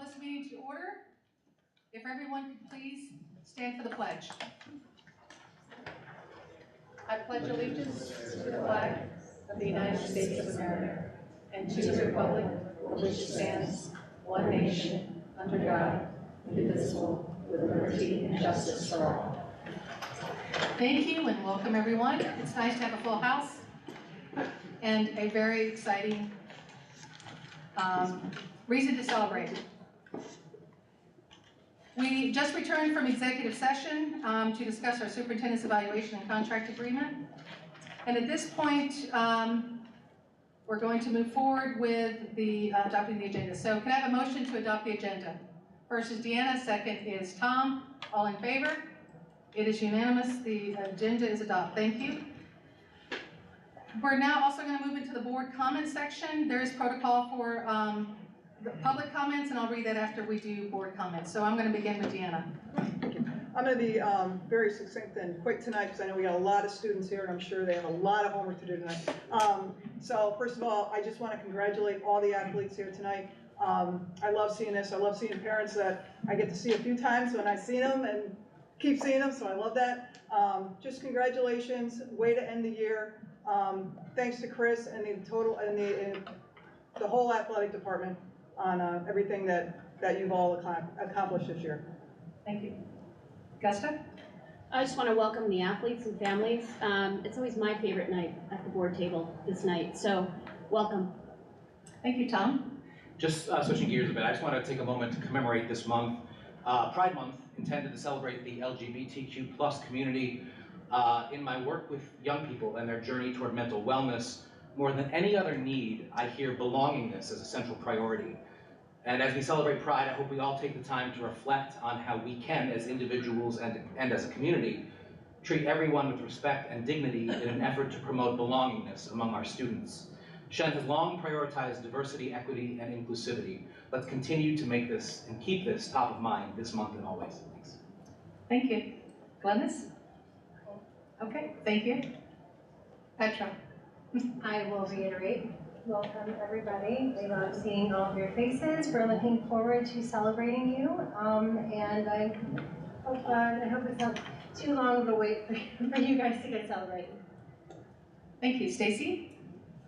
this meeting to order. If everyone could please stand for the pledge. I pledge allegiance to the flag of the United States of America and to the republic for which it stands, one nation, under God, indivisible, with liberty and justice for all. Thank you and welcome everyone. It's nice to have a full house and a very exciting reason to celebrate. We just returned from executive session to discuss our superintendent's evaluation and contract agreement. And at this point, we're going to move forward with the adopting the agenda. So can I have a motion to adopt the agenda? First is Deanna, second is Tom. All in favor? It is unanimous. The agenda is adopted. Thank you. We're now also going to move into the board comment section. There is protocol for the public comments, and I'll read that after we do board comments. So I'm going to begin with Deanna. I'm going to be very succinct and quick tonight because I know we got a lot of students here and I'm sure they have a lot of homework to do tonight. So first of all, I just want to congratulate all the athletes here tonight. I love seeing this. I love seeing parents that I get to see a few times when I see them and keep seeing them, so I love that. Just congratulations, way to end the year. Thanks to Chris and the whole athletic department on everything that you've all accomplished this year. Thank you. Gusta? I just want to welcome the athletes and families. It's always my favorite night at the board table this night, so welcome. Thank you, Tom. Just switching gears a bit, I just want to take a moment to commemorate this month, Pride Month, intended to celebrate the LGBTQ plus community. In my work with young people and their journey toward mental wellness, more than any other need, I hear belongingness as a central priority. And as we celebrate Pride, I hope we all take the time to reflect on how we can, as individuals and as a community, treat everyone with respect and dignity in an effort to promote belongingness among our students. Shen has long prioritized diversity, equity, and inclusivity. Let's continue to make this and keep this top of mind this month and always. Thanks. Thank you. Glennis? Okay, thank you. Petra? I will reiterate, welcome everybody. We love seeing all of your faces. We're looking forward to celebrating you. And I hope it's not too long of a wait for you guys to get celebrated. Thank you. Stacy?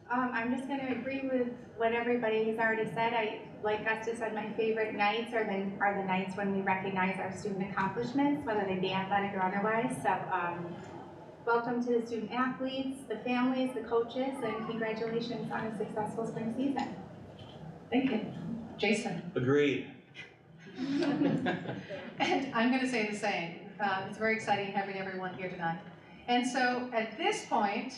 I'm just going to agree with what everybody has already said. Like Gusta said, my favorite nights are the nights when we recognize our student accomplishments, whether they be athletic or otherwise. So welcome to the student athletes, the families, the coaches, and congratulations on a successful spring season. Thank you. Jason? Agreed. And I'm going to say the same. It's very exciting having everyone here tonight. And so at this point,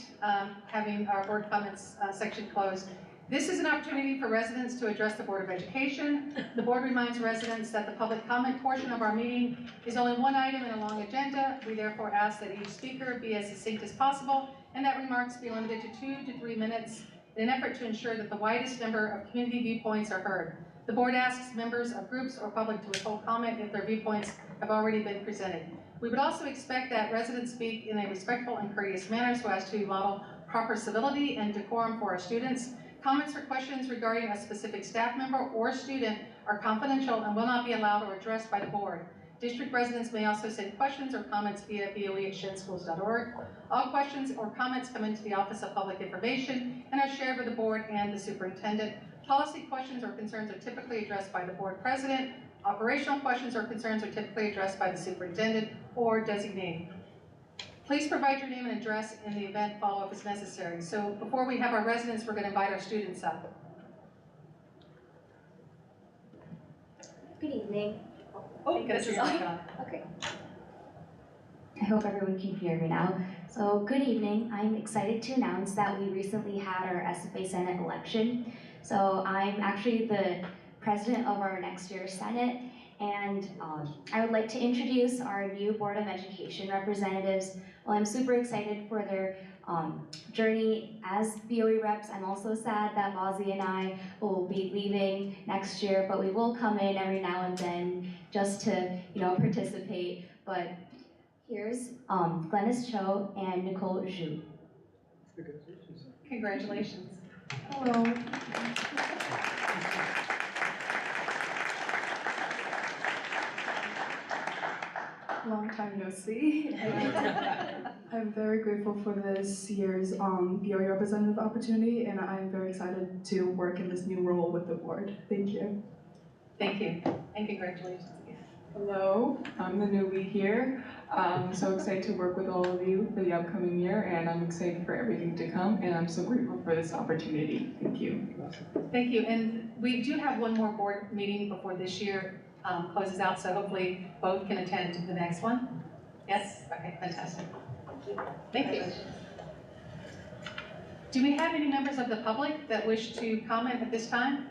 having our board comments section closed, this is an opportunity for residents to address the Board of Education. The board reminds residents that the public comment portion of our meeting is only one item in a long agenda. We therefore ask that each speaker be as succinct as possible and that remarks be limited to 2 to 3 minutes in an effort to ensure that the widest number of community viewpoints are heard. The board asks members of groups or public to withhold comment if their viewpoints have already been presented. We would also expect that residents speak in a respectful and courteous manner so as to model proper civility and decorum for our students. Comments or questions regarding a specific staff member or student are confidential and will not be allowed or addressed by the board. District residents may also send questions or comments via boe@shenschools.org. All questions or comments come into the Office of Public Information and are shared with the board and the superintendent. Policy questions or concerns are typically addressed by the board president. Operational questions or concerns are typically addressed by the superintendent or designee. Please provide your name and address in the event follow-up is necessary. So before we have our residents, we're going to invite our students up. Good evening. Oh, this is on. Okay. I hope everyone can hear me now. So good evening. I'm excited to announce that we recently had our SFA Senate election. So I'm actually the president of our next year's Senate, and I would like to introduce our new Board of Education representatives. Well, I'm super excited for their journey as BOE reps. I'm also sad that Mozzie and I will be leaving next year, but we will come in every now and then just to, participate. But here's Glennis Cho and Nicole Zhu. Congratulations. Hello. long time no see. I'm very grateful for this year's BOE representative opportunity, and I'm very excited to work in this new role with the board. Thank you. Thank you, and congratulations again. Hello, I'm the newbie here. I'm so excited to work with all of you for the upcoming year, and I'm excited for everything to come, and I'm so grateful for this opportunity. Thank you. Thank you, and we do have one more board meeting before this year closes out, so hopefully both can attend the next one. Yes? Okay, fantastic. Thank you. Do we have any members of the public that wish to comment at this time?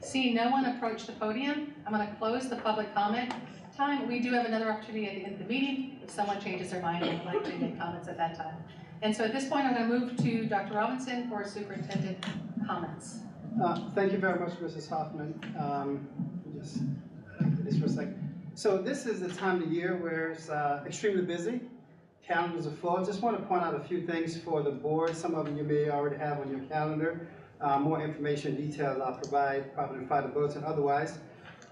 Seeing no one approach the podium, I'm going to close the public comment time. We do have another opportunity at the end of the meeting if someone changes their mind and would like to make comments at that time. And so at this point, I'm going to move to Dr. Robinson for superintendent comments. Thank you very much, Mrs. Hoffman. Just do this for a second. So this is the time of the year where it's extremely busy. Calendars are full. Just want to point out a few things for the board. Some of them you may already have on your calendar. More information, details I'll provide probably in Friday bulletin. Otherwise,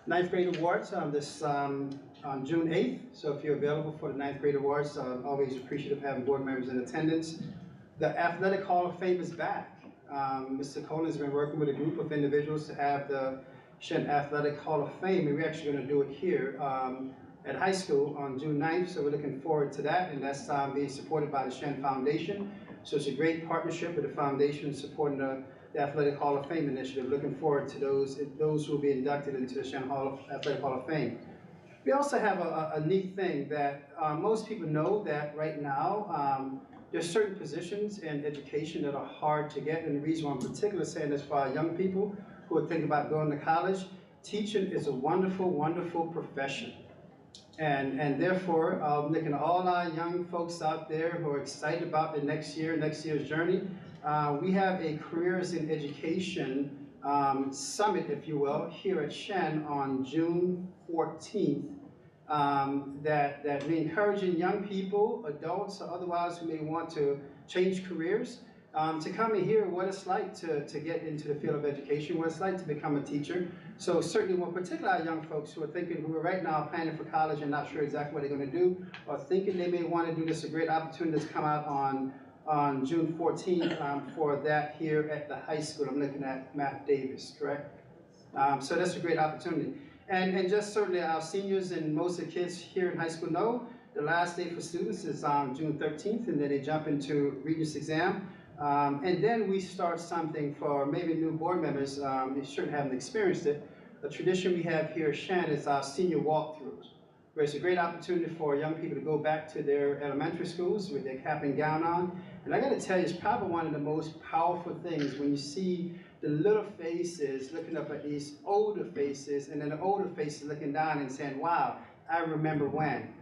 9th grade awards on June 8th. So if you're available for the 9th grade awards, I'm always appreciative of having board members in attendance. The Athletic Hall of Fame is back. Mr. Coleman has been working with a group of individuals to have the Shen Athletic Hall of Fame, and we're actually going to do it here at high school on June 9th, so we're looking forward to that, and that's being supported by the Shen Foundation. So it's a great partnership with the foundation supporting the Athletic Hall of Fame initiative. Looking forward to those who will be inducted into the Shen Athletic Hall of Fame. We also have a neat thing that most people know that right now, there's certain positions in education that are hard to get, and the reason why I'm particularly saying this for our young people who are thinking about going to college, teaching is a wonderful, wonderful profession. And therefore, looking at all our young folks out there who are excited about the next year's journey, we have a Careers in Education Summit, if you will, here at Shen on June 14th. That we're encouraging young people, adults, or otherwise who may want to change careers, to come and hear what it's like to get into the field of education, what it's like to become a teacher. So certainly, more particularly our young folks who are right now planning for college and not sure exactly what they're going to do, or thinking they may want to do this, a great opportunity to come out on June 14th for that here at the high school. I'm looking at Matt Davis, correct? So that's a great opportunity. And just certainly our seniors and most of the kids here in high school know the last day for students is June 13th, and then they jump into Regents exam. And then we start something for maybe new board members, they certainly haven't experienced it. A tradition we have here at Shen is our senior walkthroughs, where it's a great opportunity for young people to go back to their elementary schools with their cap and gown on. And I gotta tell you, it's probably one of the most powerful things when you see the little faces looking up at these older faces, and then the older faces looking down and saying, wow, I remember when.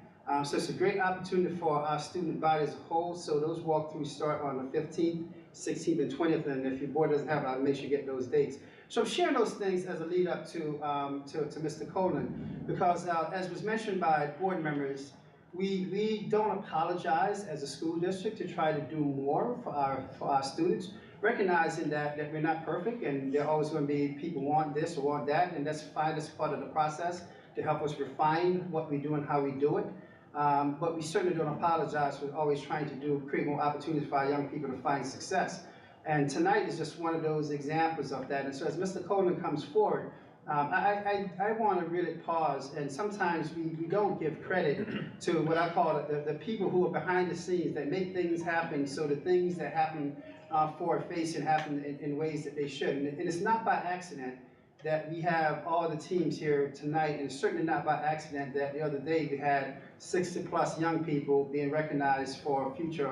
So it's a great opportunity for our student body as a whole. So those walkthroughs start on the 15th, 16th, and 20th, and if your board doesn't have it, I'll make sure you get those dates. So I'm sharing those things as a lead up to Mr. Coleman, because as was mentioned by board members, we don't apologize as a school district to try to do more for our students, recognizing that we're not perfect, and there are always going to be people want this or want that, and that's fine. That's part of the process to help us refine what we do and how we do it. But we certainly don't apologize for always trying to create more opportunities for our young people to find success. And tonight is just one of those examples of that. And so as Mr. Coleman comes forward, I want to really pause, and sometimes we don't give credit to what I call the people who are behind the scenes that make things happen, so the things that happen forward facing happen in ways that they shouldn't. And it's not by accident that we have all the teams here tonight, and it's certainly not by accident that the other day we had 60+ young people being recognized for future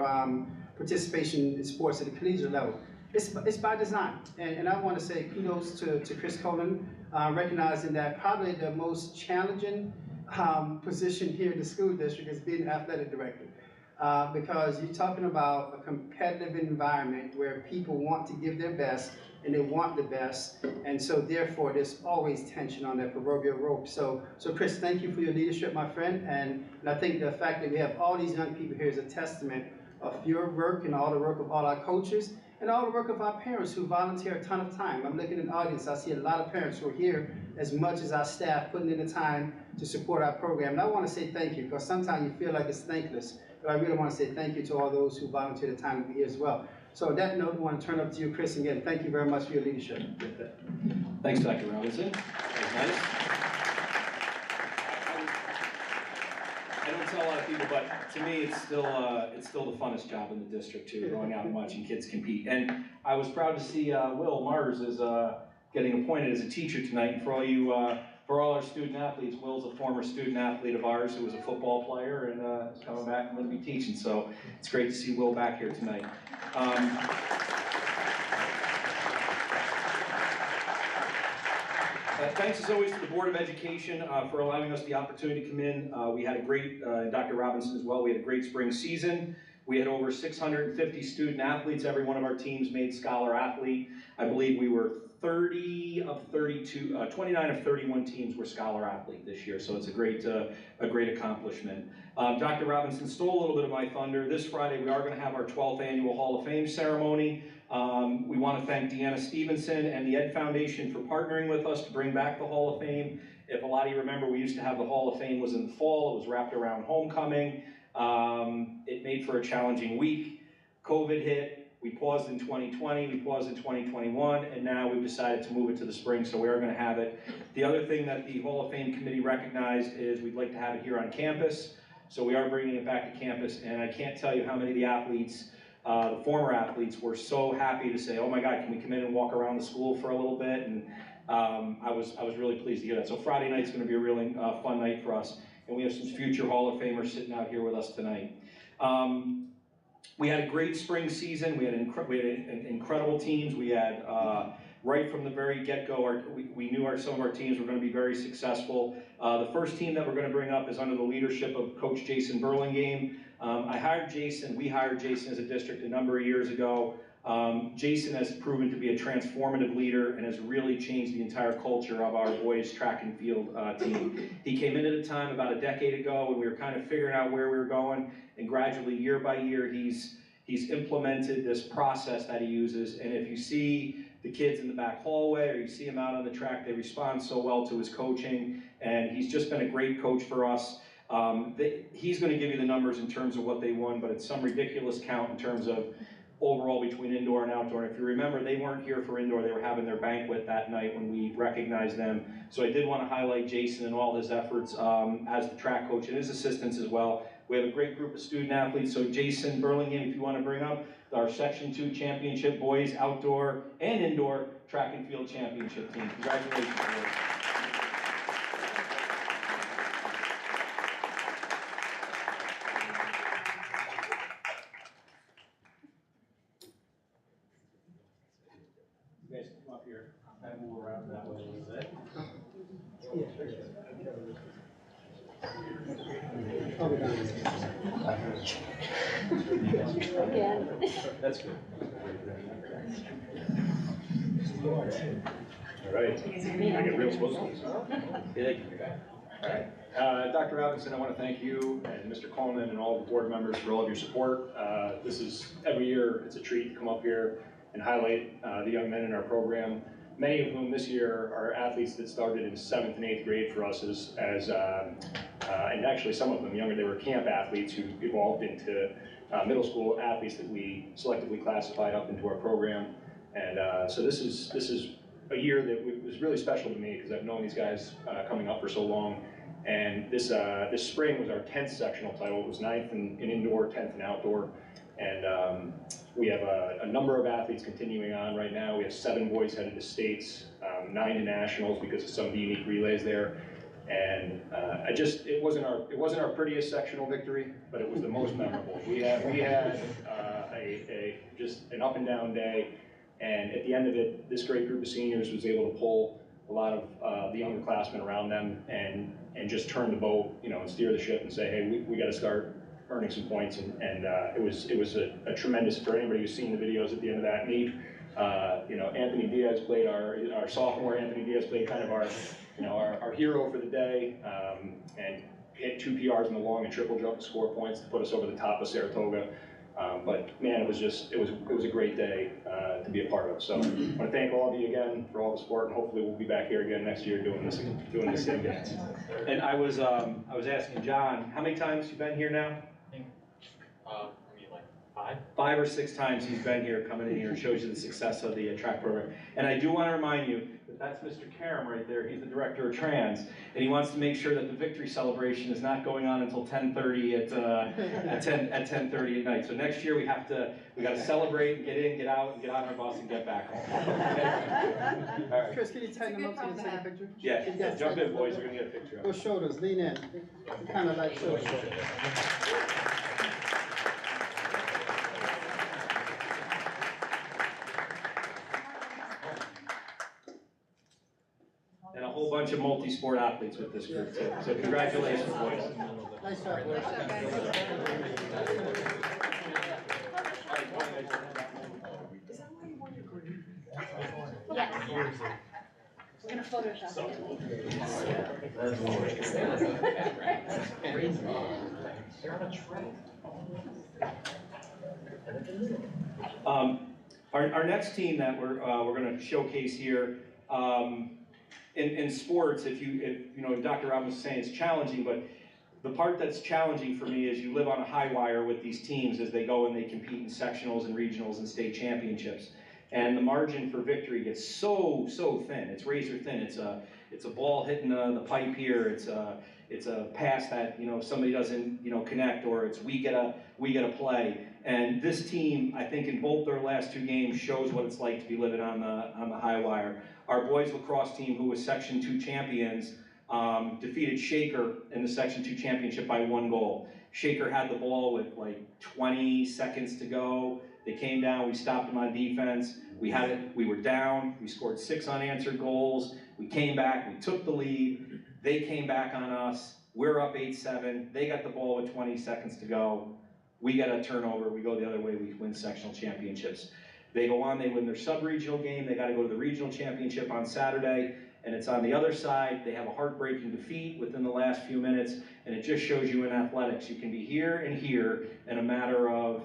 participation in sports at the collegiate level. It's by design, and I want to say kudos to Chris Coleman, recognizing that probably the most challenging position here in the school district is being athletic director. Because you're talking about a competitive environment where people want to give their best and they want the best, and so therefore there's always tension on that proverbial rope. So Chris, thank you for your leadership, my friend, and I think the fact that we have all these young people here is a testament of your work and all the work of all our coaches and all the work of our parents who volunteer a ton of time. I'm looking in the audience, I see a lot of parents who are here as much as our staff putting in the time to support our program. And I want to say thank you, because sometimes you feel like it's thankless, but I really want to say thank you to all those who volunteer the time to be here as well. So on that note, I want to turn it up to you, Chris, again. Thank you very much for your leadership. Thanks, Dr. Robinson. That was nice. I don't tell a lot of people, but to me, it's still the funnest job in the district too, going out and watching kids compete. And I was proud to see Will Mars is getting appointed as a teacher tonight. And for all our student athletes, Will's a former student athlete of ours who was a football player and is coming back and going to be teaching. So it's great to see Will back here tonight. Thanks as always to the Board of Education for allowing us the opportunity to come in. We had a great, Dr. Robinson as well, we had a great spring season. We had over 650 student athletes. Every one of our teams made Scholar Athlete. I believe we were 29 of 31 teams were Scholar Athlete this year, so it's a great accomplishment. Dr. Robinson stole a little bit of my thunder. This Friday we are going to have our 12th annual Hall of Fame ceremony. We want to thank Deanna Stevenson and the Ed Foundation for partnering with us to bring back the Hall of Fame. If a lot of you remember, we used to have the Hall of Fame was in the fall. It was wrapped around homecoming. It made for a challenging week. COVID hit. We paused in 2020, we paused in 2021, and now we've decided to move it to the spring, so we are going to have it. The other thing that the Hall of Fame committee recognized is we'd like to have it here on campus, so we are bringing it back to campus, and I can't tell you how many of the athletes, the former athletes, were so happy to say, oh my God, can we come in and walk around the school for a little bit? And I was really pleased to hear that. So Friday night's going to be a really fun night for us, and we have some future Hall of Famers sitting out here with us tonight. We had a great spring season. We had incredible teams. We had, right from the very get-go, we knew some of our teams were going to be very successful. The first team that we're going to bring up is under the leadership of Coach Jason Burlingame. We hired Jason as a district a number of years ago. Jason has proven to be a transformative leader and has really changed the entire culture of our boys track and field team. He came in at a time about a decade ago when we were kind of figuring out where we were going, and gradually, year by year, he's implemented this process that he uses. And if you see the kids in the back hallway or you see them out on the track, they respond so well to his coaching, and he's just been a great coach for us. He's going to give you the numbers in terms of what they won, but it's some ridiculous count in terms of overall between indoor and outdoor. And if you remember, they weren't here for indoor, they were having their banquet that night when we recognized them. So I did want to highlight Jason and all his efforts as the track coach and his assistants as well. We have a great group of student athletes. So Jason Burlingame, if you want to bring up our Section 2 championship boys, outdoor and indoor track and field championship team. Congratulations, boys. You guys come up here. Kind of move around that way a little bit. Again. That's good. All right. I get real close. All right. Dr. Robinson, I want to thank you and Mr. Coleman and all the board members for all of your support. This is, every year, it's a treat to come up here and highlight the young men in our program, many of whom this year are athletes that started in 7th and 8th grade for us and actually some of them younger, they were camp athletes who evolved into middle school athletes that we selectively classified up into our program. And so this is a year that was really special to me because I've known these guys coming up for so long. And this spring was our 10th sectional title. It was 9th in indoor, 10th in outdoor. And we have a number of athletes continuing on right now. We have 7 boys headed to states, 9 to nationals because of some of the unique relays there. And it wasn't our prettiest sectional victory, but it was the most memorable. We had just an up and down day, and at the end of it, this great group of seniors was able to pull a lot of the younger classmen around them and just turn the boat, and steer the ship and say, hey, we got to start earning some points, and it was a tremendous, for anybody who's seen the videos at the end of that meet. Anthony Diaz played our sophomore. Anthony Diaz played kind of our hero for the day, and hit 2 PRs in the long and triple jump to score points to put us over the top of Saratoga. But man, it was a great day to be a part of. So I want to thank all of you again for all the support, and hopefully we'll be back here again next year doing this same dance. And I was asking John, how many times you've been here now? Like 5 or 6 times he's been here, coming in here, and shows you the success of the track program. And I do want to remind you that that's Mr. Karam right there. He's the director of trans, and he wants to make sure that the victory celebration is not going on until 10:30 at 10:30 at night. So next year we got to celebrate and get in, get out, and get on our bus and get back home. All right. Chris, can you tighten them up so we can take a picture? Yeah, jump in, boys. We're gonna get a picture. Go shoulders, lean in. Kind of like shoulders. And a whole bunch of multi-sport athletes with this group too. So congratulations, boys. Nice job, boys. Yes. We're gonna Photoshop it. Our next team that we're going to showcase here, in sports, if you know, Dr. Robin was saying it's challenging, but the part that's challenging for me is you live on a high wire with these teams as they go and they compete in sectionals and regionals and state championships. And the margin for victory gets so thin. It's razor thin. It's a ball hitting the pipe here. It's a pass that, you know, somebody doesn't, you know, connect, or it's we get a play. And this team, I think, in both their last 2 games shows what it's like to be living on the high wire. Our boys lacrosse team, who was Section 2 champions, defeated Shaker in the Section 2 championship by 1 goal. Shaker had the ball with like 20 seconds to go. They came down, we stopped them on defense. We were down, we scored 6 unanswered goals. We came back, we took the lead. They came back on us. We're up 8-7. They got the ball with 20 seconds to go. We get a turnover, we go the other way, we win sectional championships. They go on, they win their sub-regional game, they gotta go to the regional championship on Saturday, and it's on the other side. They have a heartbreaking defeat within the last few minutes, and it just shows you in athletics, you can be here and here in a matter of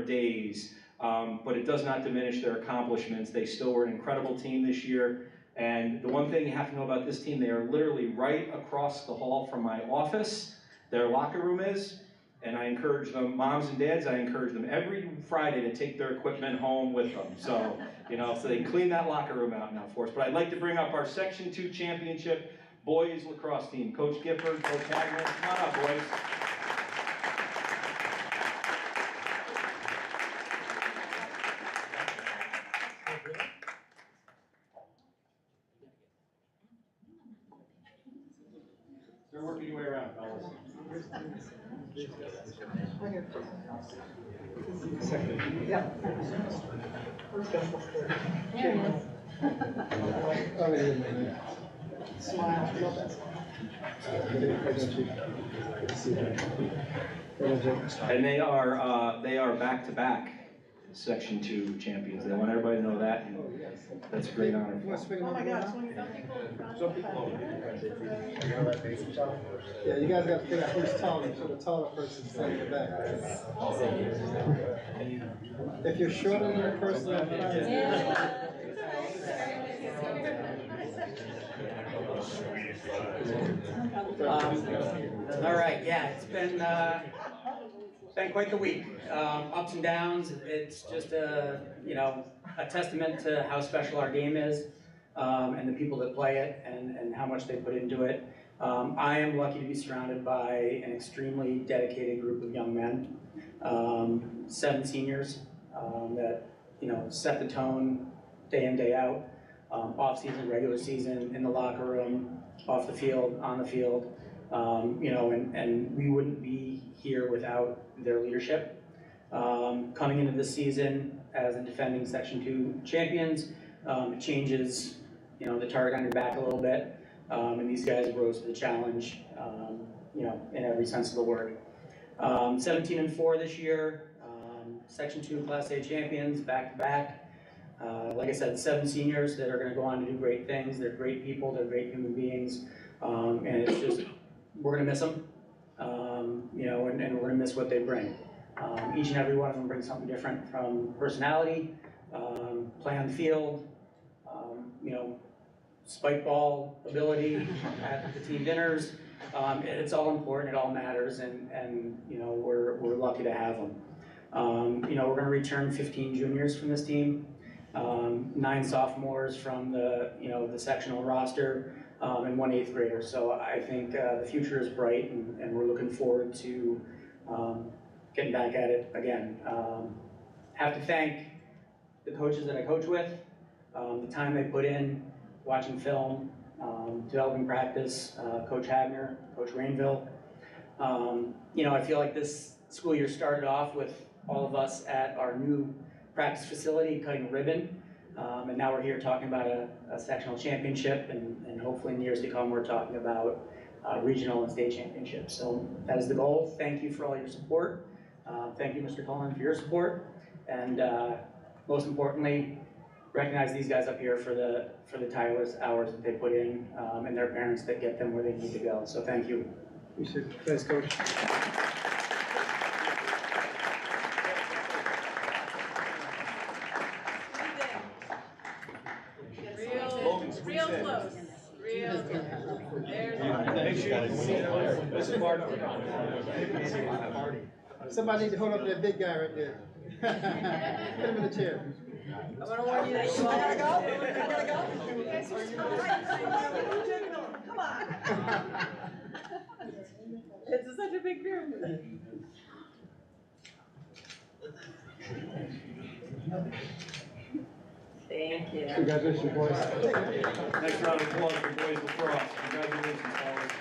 days, but it does not diminish their accomplishments. They still were an incredible team this year, and the one thing you have to know about this team, they are literally right across the hall from my office. Their locker room is. And I encourage them, moms and dads, I encourage them every Friday to take their equipment home with them. So, you know, so they clean that locker room out now for us. But I'd like to bring up our Section 2 championship boys lacrosse team. Coach Gifford, Coach Hagman, come on up, boys. They're working your way around, fellas. Yeah. Smile, love that. And they are back-to-back Section 2 champions. They want everybody to know that. And that's a great honor. Oh my God, Yeah, you guys got to figure out who's taller, so the taller person's in the back. If you're shorter than the person in front. All right, yeah, it's been quite the week. Ups and downs. It's just a testament to how special our game is, and the people that play it, and how much they put into it. I am lucky to be surrounded by an extremely dedicated group of young men, 7 seniors that set the tone day in, day out, off season, regular season, in the locker room, off the field, on the field, and we wouldn't be here without their leadership. Coming into this season as the defending Section 2 champions, it changes, the target on your back a little bit, and these guys rose to the challenge, in every sense of the word. 17-4 this year, Section 2 Class A champions, back to back. Like I said, 7 seniors that are going to go on to do great things. They're great people, they're great human beings, and it's just, we're going to miss them, and we're going to miss what they bring. Each and every one of them brings something different, from personality, play on the field, you know, spike ball ability at the team dinners. It's all important, it all matters, and you know, we're lucky to have them. You know, we're gonna return 15 juniors from this team, 9 sophomores from the, you know, the sectional roster, and 1 8th grader. So I think the future is bright, and we're looking forward to getting back at it again. Have to thank the coaches that I coach with, the time they put in, watching film, developing practice, Coach Hagner, Coach Rainville. You know, I feel like this school year started off with all of us at our new practice facility cutting ribbon, and now we're here talking about a sectional championship, and hopefully in the years to come we're talking about regional and state championships. So that is the goal. Thank you for all your support. Thank you, Mr. Cullen, for your support, and most importantly, recognize these guys up here for the tireless hours that they put in, and their parents that get them where they need to go. So thank you. Thanks, Coach. Real close. Real close. Somebody need to hold up that big guy right there. Put him in the chair. I'm gonna warn you that you all gotta go. You gotta go. Come on. It's such a big group. Thank you. Congratulations, boys. Next round of applause for boys lacrosse. Congratulations, fellas.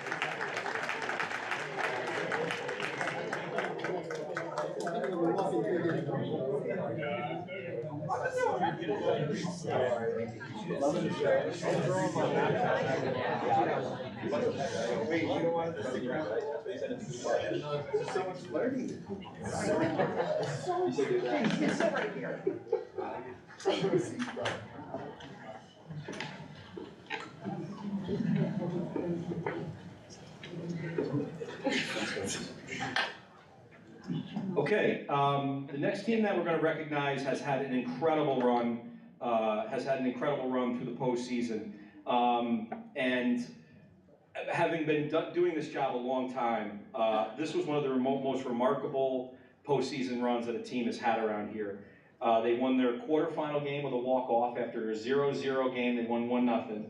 Wait, you don't want to stick around? So much learning. Sit right here. Okay, the next team that we're going to recognize has had an incredible run. Through the postseason, and having been doing this job a long time, this was one of the most remarkable postseason runs that a team has had around here. They won their quarterfinal game with a walk-off after a 0-0 game. They won 1-0.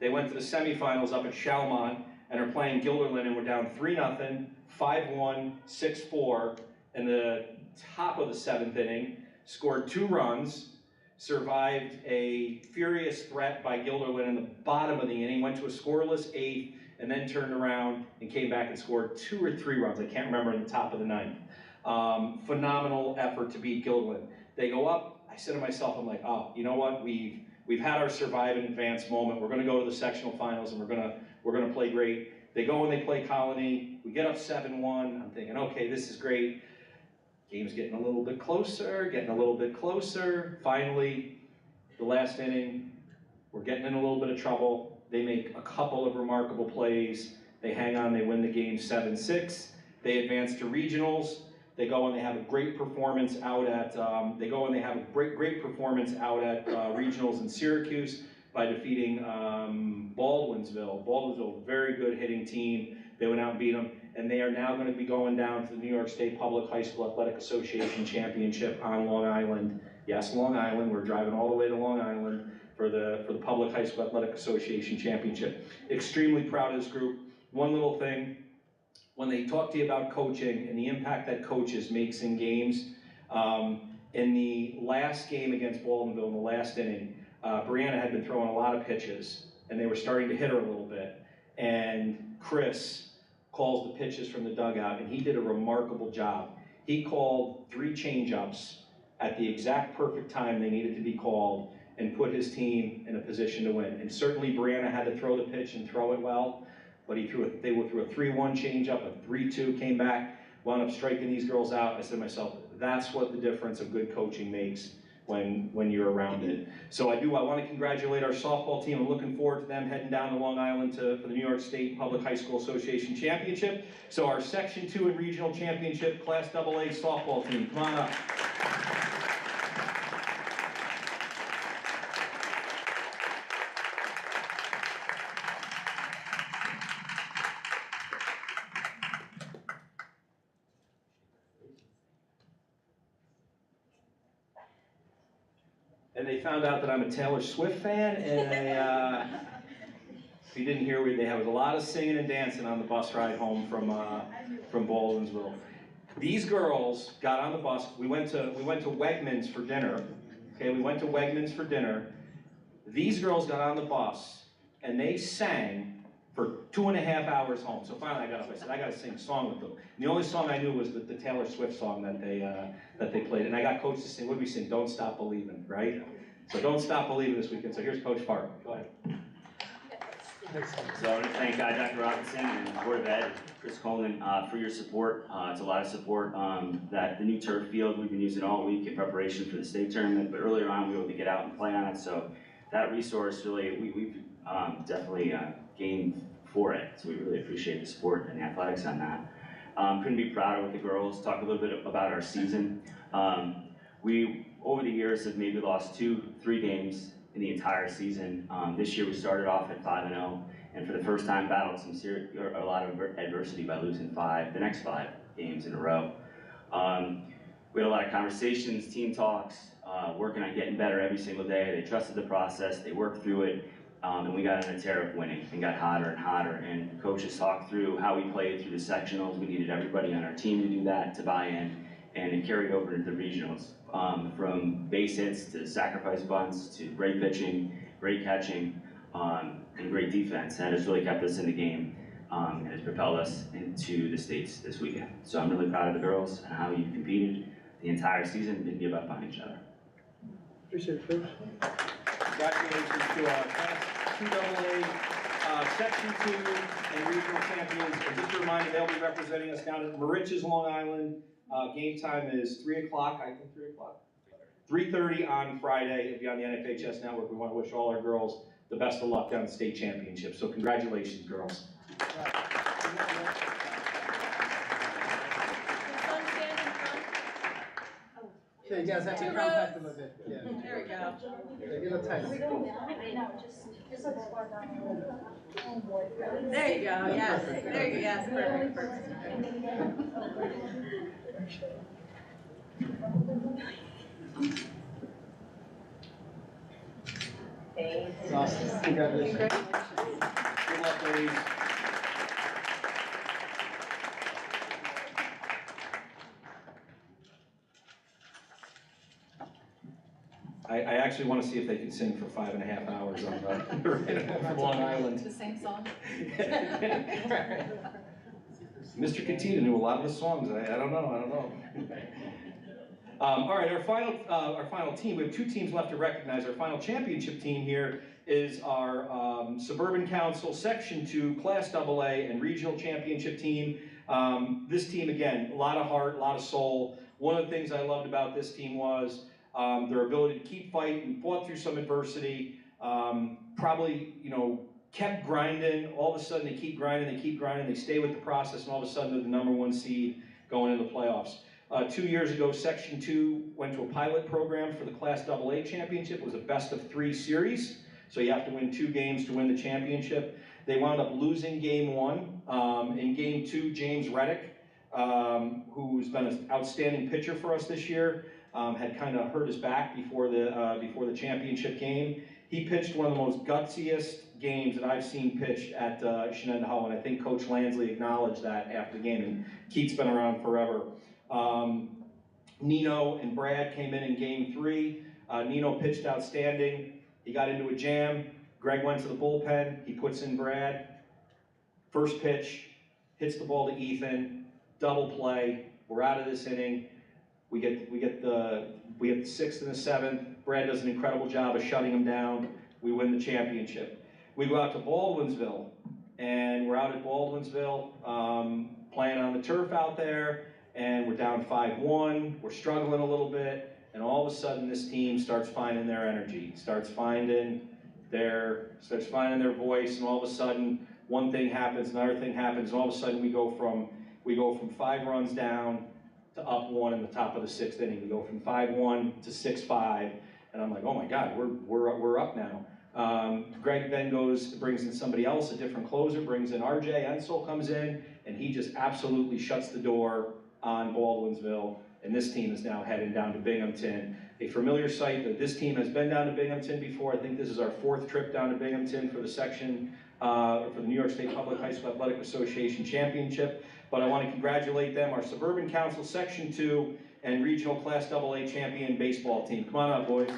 They went to the semifinals up at Chalmont and are playing Guilderland, and were down 3-0, 5-1, 6-4 in the top of the 7th inning. Scored 2 runs. Survived a furious threat by Guilderland in the bottom of the inning, went to a scoreless 8th, and then turned around and came back and scored 2 or 3 runs. I can't remember, in the top of the 9th. Phenomenal effort to beat Guilderland. They go up. I said to myself, I'm like, oh, you know what? We've had our survive and advance moment. We're going to go to the sectional finals, and we're gonna play great. They go and they play Colony. We get up 7-1. I'm thinking, okay, this is great. Game's getting a little bit closer, Finally, the last inning, we're getting in a little bit of trouble. They make a couple of remarkable plays. They hang on, they win the game 7-6. They advance to regionals. They go and they have a great performance out at, regionals in Syracuse by defeating Baldwinsville. Baldwinsville, very good hitting team. They went out and beat them. And they are now going to be going down to the New York State Public High School Athletic Association Championship on Long Island. Yes, Long Island. We're driving all the way to Long Island for the Public High School Athletic Association Championship. Extremely proud of this group. One little thing, when they talk to you about coaching and the impact that coaches makes in games, in the last game against Baldwinville in the last inning, Brianna had been throwing a lot of pitches, and they were starting to hit her a little bit. And Chris calls the pitches from the dugout, and he did a remarkable job. He called 3 change-ups at the exact perfect time they needed to be called, and put his team in a position to win. And certainly Brianna had to throw the pitch and throw it well, but they threw a 3-1 change-up, a 3-2, came back, wound up striking these girls out. I said to myself, that's what the difference of good coaching makes when you're around it. So I want to congratulate our softball team. I'm looking forward to them heading down to Long Island for the New York State Public High School Association Championship. So our Section 2 and Regional Championship Class AA softball team, come on up. And they found out that I'm a Taylor Swift fan, and if you didn't hear, there was a lot of singing and dancing on the bus ride home from Baldwinsville. These girls got on the bus. We went to Wegmans for dinner. Okay, we went to Wegmans for dinner. These girls got on the bus and they sang for 2.5 hours home. So finally, I got up. I said, I got to sing a song with them. And the only song I knew was the Taylor Swift song that they played. And I got Coach to sing. What did we sing? Don't Stop Believing, right? So don't stop believing this weekend. So here's Coach Park. Go ahead. So I want to thank Dr. Robinson and the Board of Ed, Chris Coleman, for your support. It's a lot of support. That the new turf field we've been using all week in preparation for the state tournament, but earlier on we were able to get out and play on it. So that resource really, we've definitely gained for it. So we really appreciate the support and the athletics on that. Couldn't be prouder with the girls. Talk a little bit about our season. We, over the years, have maybe lost 2-3 games in the entire season. This year we started off at 5-0, and for the first time battled a lot of adversity by losing the next 5 games in a row. We had a lot of conversations, team talks, working on getting better every single day. They trusted the process, they worked through it, and we got on a tear of winning and got hotter and hotter. And coaches talked through how we played through the sectionals. We needed everybody on our team to do that, to buy in, and it carried over into the regionals. From base hits to sacrifice bunts to great pitching, great catching, and great defense. That has really kept us in the game and has propelled us into the states this weekend. So I'm really proud of the girls and how you've competed the entire season and didn't give up on each other. Appreciate it, Coach. Congratulations to our Class 2AA, Section 2, and regional champions. And just a reminder, they'll be representing us down at Moriches, Long Island. Game time is 3 o'clock, I think 3 o'clock. 3:30 on Friday. It'll be on the NFHS network. We want to wish all our girls the best of luck down at the state championship. So congratulations, girls. Yeah, you guys have to come back a little bit. Yeah. There we go. Get a little tight. There you go, yes, there you go, yes, perfect. Awesome. Congratulations. Good luck, ladies. I actually want to see if they can sing for 5.5 hours from Long Island. The same song? Mr. Katina knew a lot of the songs. I don't know. All right, our final team. We have 2 teams left to recognize. Our final championship team here is our Suburban Council Section 2 Class AA and Regional Championship team. This team, again, a lot of heart, a lot of soul. One of the things I loved about this team was their ability to keep fighting, fought through some adversity, probably, kept grinding. All of a sudden, they keep grinding, they stay with the process, and all of a sudden, they're the #1 seed going into the playoffs. 2 years ago, Section 2 went to a pilot program for the Class AA championship. It was a best-of-3 series, so you have to win 2 games to win the championship. They wound up losing Game 1. In Game 2, James Reddick, who's been an outstanding pitcher for us this year, had kind of hurt his back before the championship game. He pitched one of the most gutsiest games that I've seen pitched at Shenandoah, and I think Coach Lansley acknowledged that after the game, and Keith's been around forever. Nino and Brad came in Game 3. Nino pitched outstanding. He got into a jam. Greg went to the bullpen. He puts in Brad. First pitch, hits the ball to Ethan. Double play. We're out of this inning. We get the 6th and the 7th. Brad does an incredible job of shutting him down. We win the championship. We go out to Baldwinsville, and we're out at Baldwinsville playing on the turf out there, and we're down 5-1. We're struggling a little bit, and all of a sudden this team starts finding their energy, starts finding their voice, and all of a sudden one thing happens, another thing happens, and all of a sudden we go from 5 runs down to up 1 in the top of the 6th inning. We go from 5-1 to 6-5, and I'm like, oh my God, we're up now. Greg then brings in somebody else, a different closer, brings in RJ Ensel comes in, and he just absolutely shuts the door on Baldwinsville, and this team is now heading down to Binghamton. A familiar sight that this team has been down to Binghamton before. I think this is our 4th trip down to Binghamton for the section, for the New York State Public High School Athletic Association Championship. But I want to congratulate them, our Suburban Council Section 2 and Regional Class AA champion baseball team. Come on up, boys.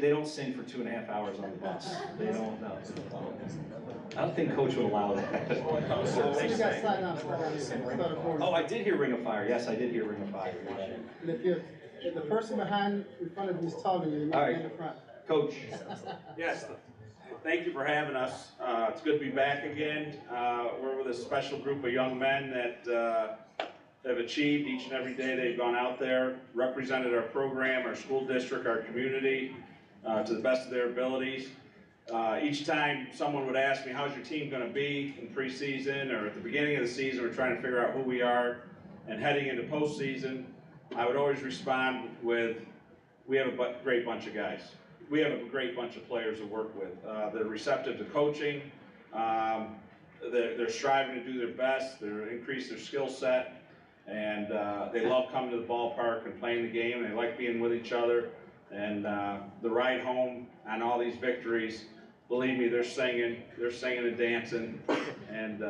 They don't sing for 2.5 hours on the bus. They don't know. I don't think Coach would allow that. Oh, I did hear Ring of Fire. Yes, I did hear Ring of Fire. And if the person in front of you is taller than you, you might be in the front. Coach. Yes, thank you for having us. It's good to be back again. We're with a special group of young men that have achieved each and every day they've gone out there, represented our program, our school district, our community to the best of their abilities. Each time someone would ask me, how's your team going to be in preseason or at the beginning of the season, we're trying to figure out who we are, and heading into postseason, I would always respond with, we have a great bunch of guys. We have a great bunch of players to work with. They're receptive to coaching. They're striving to do their best. They're increase their skill set. And they love coming to the ballpark and playing the game. They like being with each other. And the ride home on all these victories, believe me, they're singing and dancing. And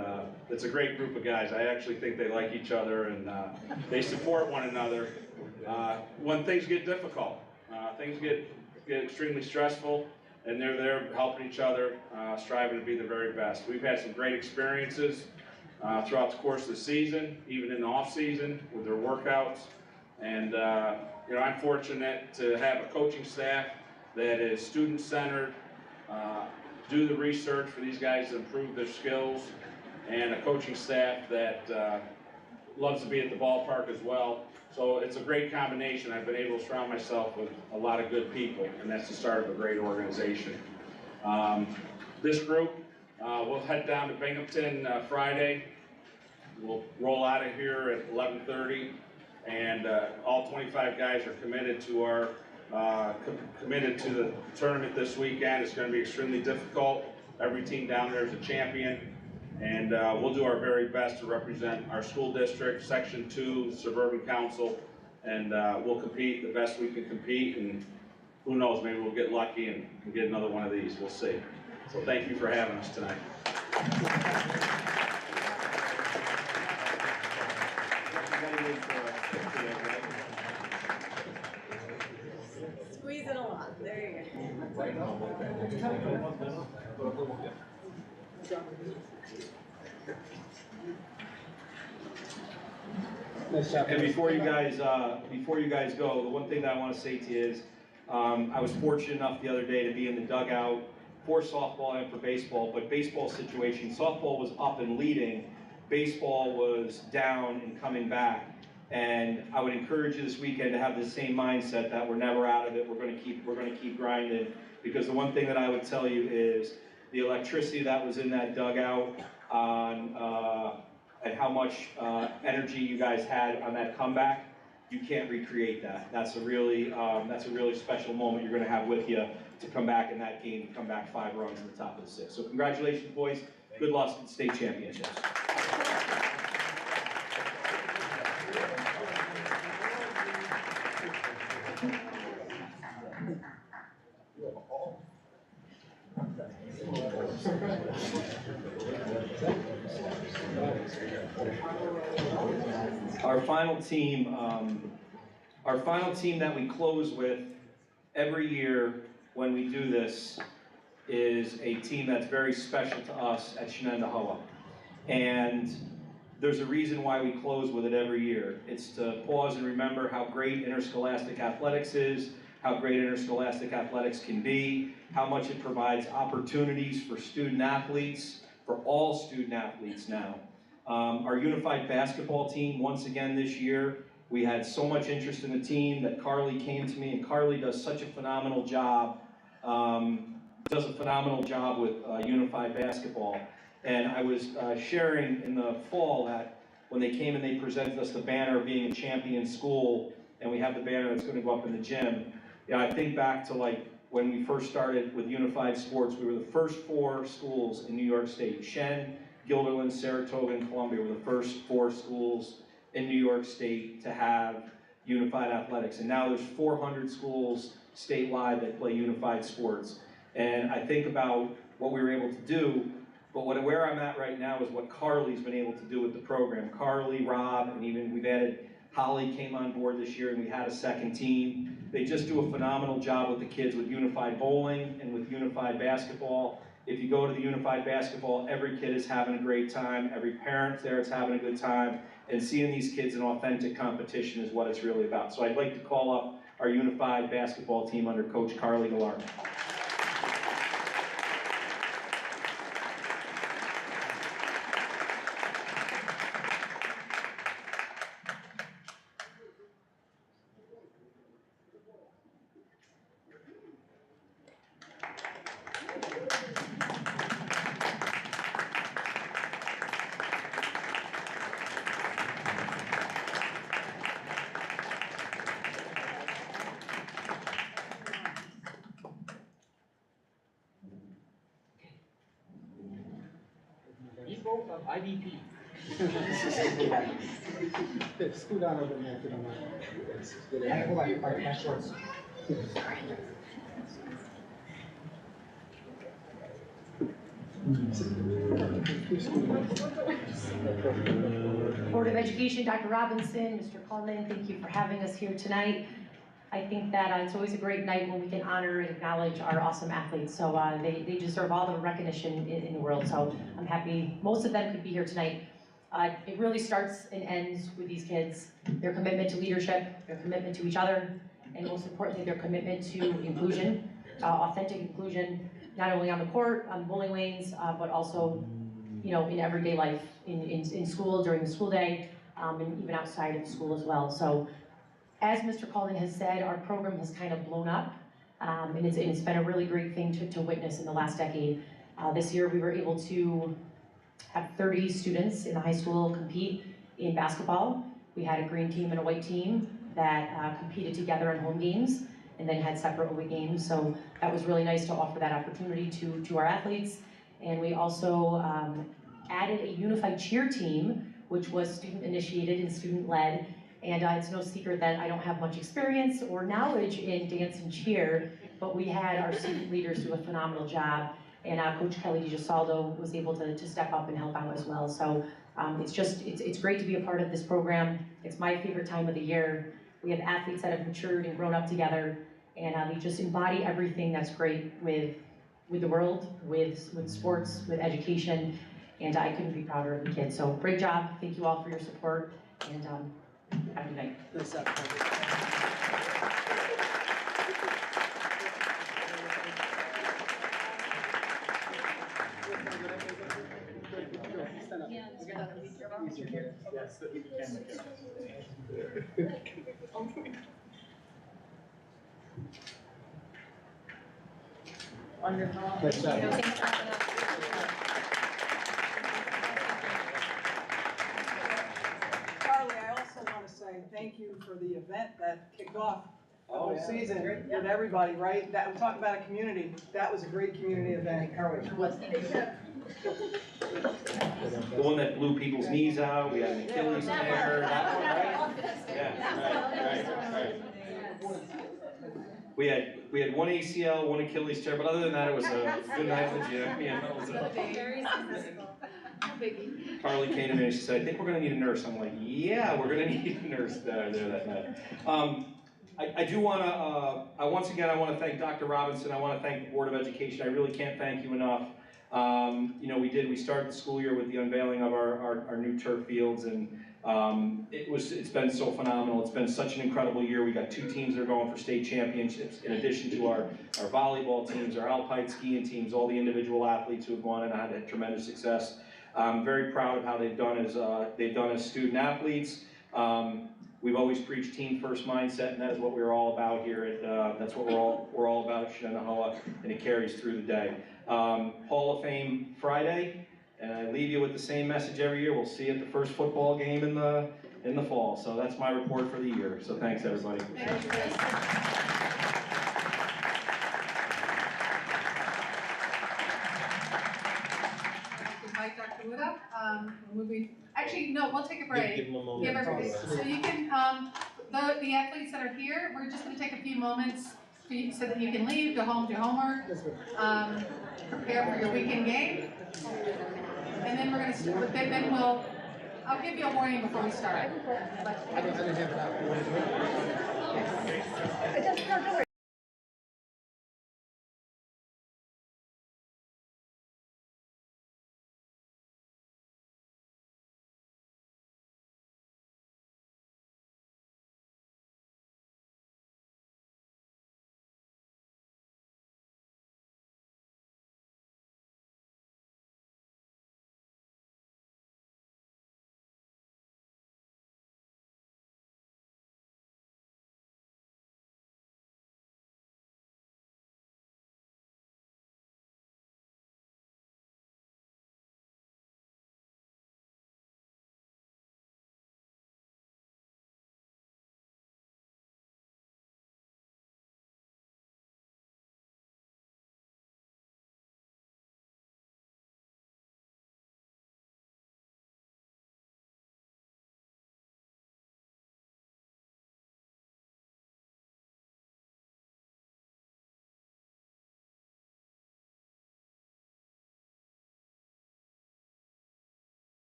it's a great group of guys. I actually think they like each other and they support one another. When things get difficult, things get extremely stressful, and they're there helping each other, striving to be the very best. We've had some great experiences throughout the course of the season, even in the off season with their workouts. And you know, I'm fortunate to have a coaching staff that is student-centered, do the research for these guys to improve their skills, and a coaching staff that loves to be at the ballpark as well. So it's a great combination. I've been able to surround myself with a lot of good people, and that's the start of a great organization. This group, we'll head down to Binghamton Friday. We'll roll out of here at 11:30, and all 25 guys are committed to our committed to the tournament this weekend. It's going to be extremely difficult. Every team down there is a champion, and we'll do our very best to represent our school district, Section 2, Suburban Council, and we'll compete the best we can compete, and who knows, maybe we'll get lucky and get another one of these. We'll see. So thank you for having us tonight. Squeeze it a lot. There you go. And before you guys go, the one thing that I want to say to you is, I was fortunate enough the other day to be in the dugout for softball and for baseball, but baseball situation, softball was up and leading, baseball was down and coming back. And I would encourage you this weekend to have the same mindset that we're never out of it. We're going to keep grinding, because the one thing that I would tell you is the electricity that was in that dugout on and how much energy you guys had on that comeback. You can't recreate that. That's a really special moment you're going to have with you to come back in that game, to come back 5 runs in the top of the 6th. So congratulations, boys. Good luck at the state championships. Our final team that we close with every year when we do this is a team that's very special to us at Shenendehowa. And there's a reason why we close with it every year. It's to pause and remember how great interscholastic athletics is, how great interscholastic athletics can be, how much it provides opportunities for student athletes, for all student athletes now. Our unified basketball team, once again this year, we had so much interest in the team that Carly came to me, and Carly does such a phenomenal job, with unified basketball. And I was sharing in the fall that when they came and they presented us the banner of being a champion school, and we have the banner that's going to go up in the gym. Yeah, I think back to like when we first started with unified sports, we were the first 4 schools in New York State. Shen, Guilderland, Saratoga, and Columbia were the first 4 schools in New York State to have unified athletics. And now there's 400 schools statewide that play unified sports. And I think about what we were able to do, but where I'm at right now is what Carly's been able to do with the program. Carly, Rob, and even we've added Holly came on board this year, and we had a second team. They just do a phenomenal job with the kids with unified bowling and with unified basketball. If you go to the unified basketball, every kid is having a great time. Every parent there is having a good time. And seeing these kids in authentic competition is what it's really about. So I'd like to call up our unified basketball team under Coach Carly Galardo. Of IDP. Scoot down over there if you don't mind. Hold on, my shorts. Board of Education, Dr. Robinson, Mr. Coleman, thank you for having us here tonight. I think that it's always a great night when we can honor and acknowledge our awesome athletes. So they deserve all the recognition in the world. So I'm happy most of them could be here tonight. It really starts and ends with these kids, their commitment to leadership, their commitment to each other, and most importantly, their commitment to inclusion, authentic inclusion, not only on the court, on bowling lanes, but also, in everyday life, in school, during the school day, and even outside of school as well. So, as Mr. Coleman has said, our program has kind of blown up, and it's been a really great thing to witness in the last decade. This year we were able to have 30 students in the high school compete in basketball. We had a green team and a white team that competed together in home games and then had separate away games. So that was really nice to offer that opportunity to our athletes. And we also added a unified cheer team, which was student initiated and student led. And it's no secret that I don't have much experience or knowledge in dance and cheer, but we had our student leaders do a phenomenal job. And Coach Kelly DiGisaldo was able to step up and help out as well. So it's great to be a part of this program. It's my favorite time of the year. We have athletes that have matured and grown up together, and they just embody everything that's great with the world, with sports, with education, and I couldn't be prouder of the kids. So great job. Thank you all for your support, and have a good night. Wonderful. Carly, I also want to say thank you for the event that kicked off the whole season with everybody, right? That, we talk about a community. That was a great community event. Carly. The one that blew people's knees out, we had an Achilles tear, that one, right? Yeah, right. We had one ACL, one Achilles tear, but other than that, it was a good night in the gym. Yeah, that was Carly came to me and she said, I think we're gonna need a nurse. I'm like, yeah, we're gonna need a nurse there that night. I do wanna, once again, I wanna thank Dr. Robinson. I wanna thank the Board of Education. I really can't thank you enough. We started the school year with the unveiling of our new turf fields, and it's been so phenomenal. It's been such an incredible year. We got 2 teams that are going for state championships, in addition to our volleyball teams, our alpine skiing teams, all the individual athletes who have gone and had tremendous success. I'm very proud of how they've done as student athletes. We've always preached team first mindset, and that is what we're all about here. That's what we're all about at Shenandoah, and it carries through the day. Hall of Fame Friday, and I leave you with the same message every year. We'll see you at the first football game in the fall. So that's my report for the year. So thanks, everybody. Thank you, Chris. Invite Dr. Wood up. Actually, no, we'll take a break. Give them a moment. Give everybody, so you can, the athletes that are here, we're just gonna take a few moments so that you can leave, go home, do homework, prepare for your weekend game. And then we're gonna, I'll give you a warning before we start. I didn't have it out.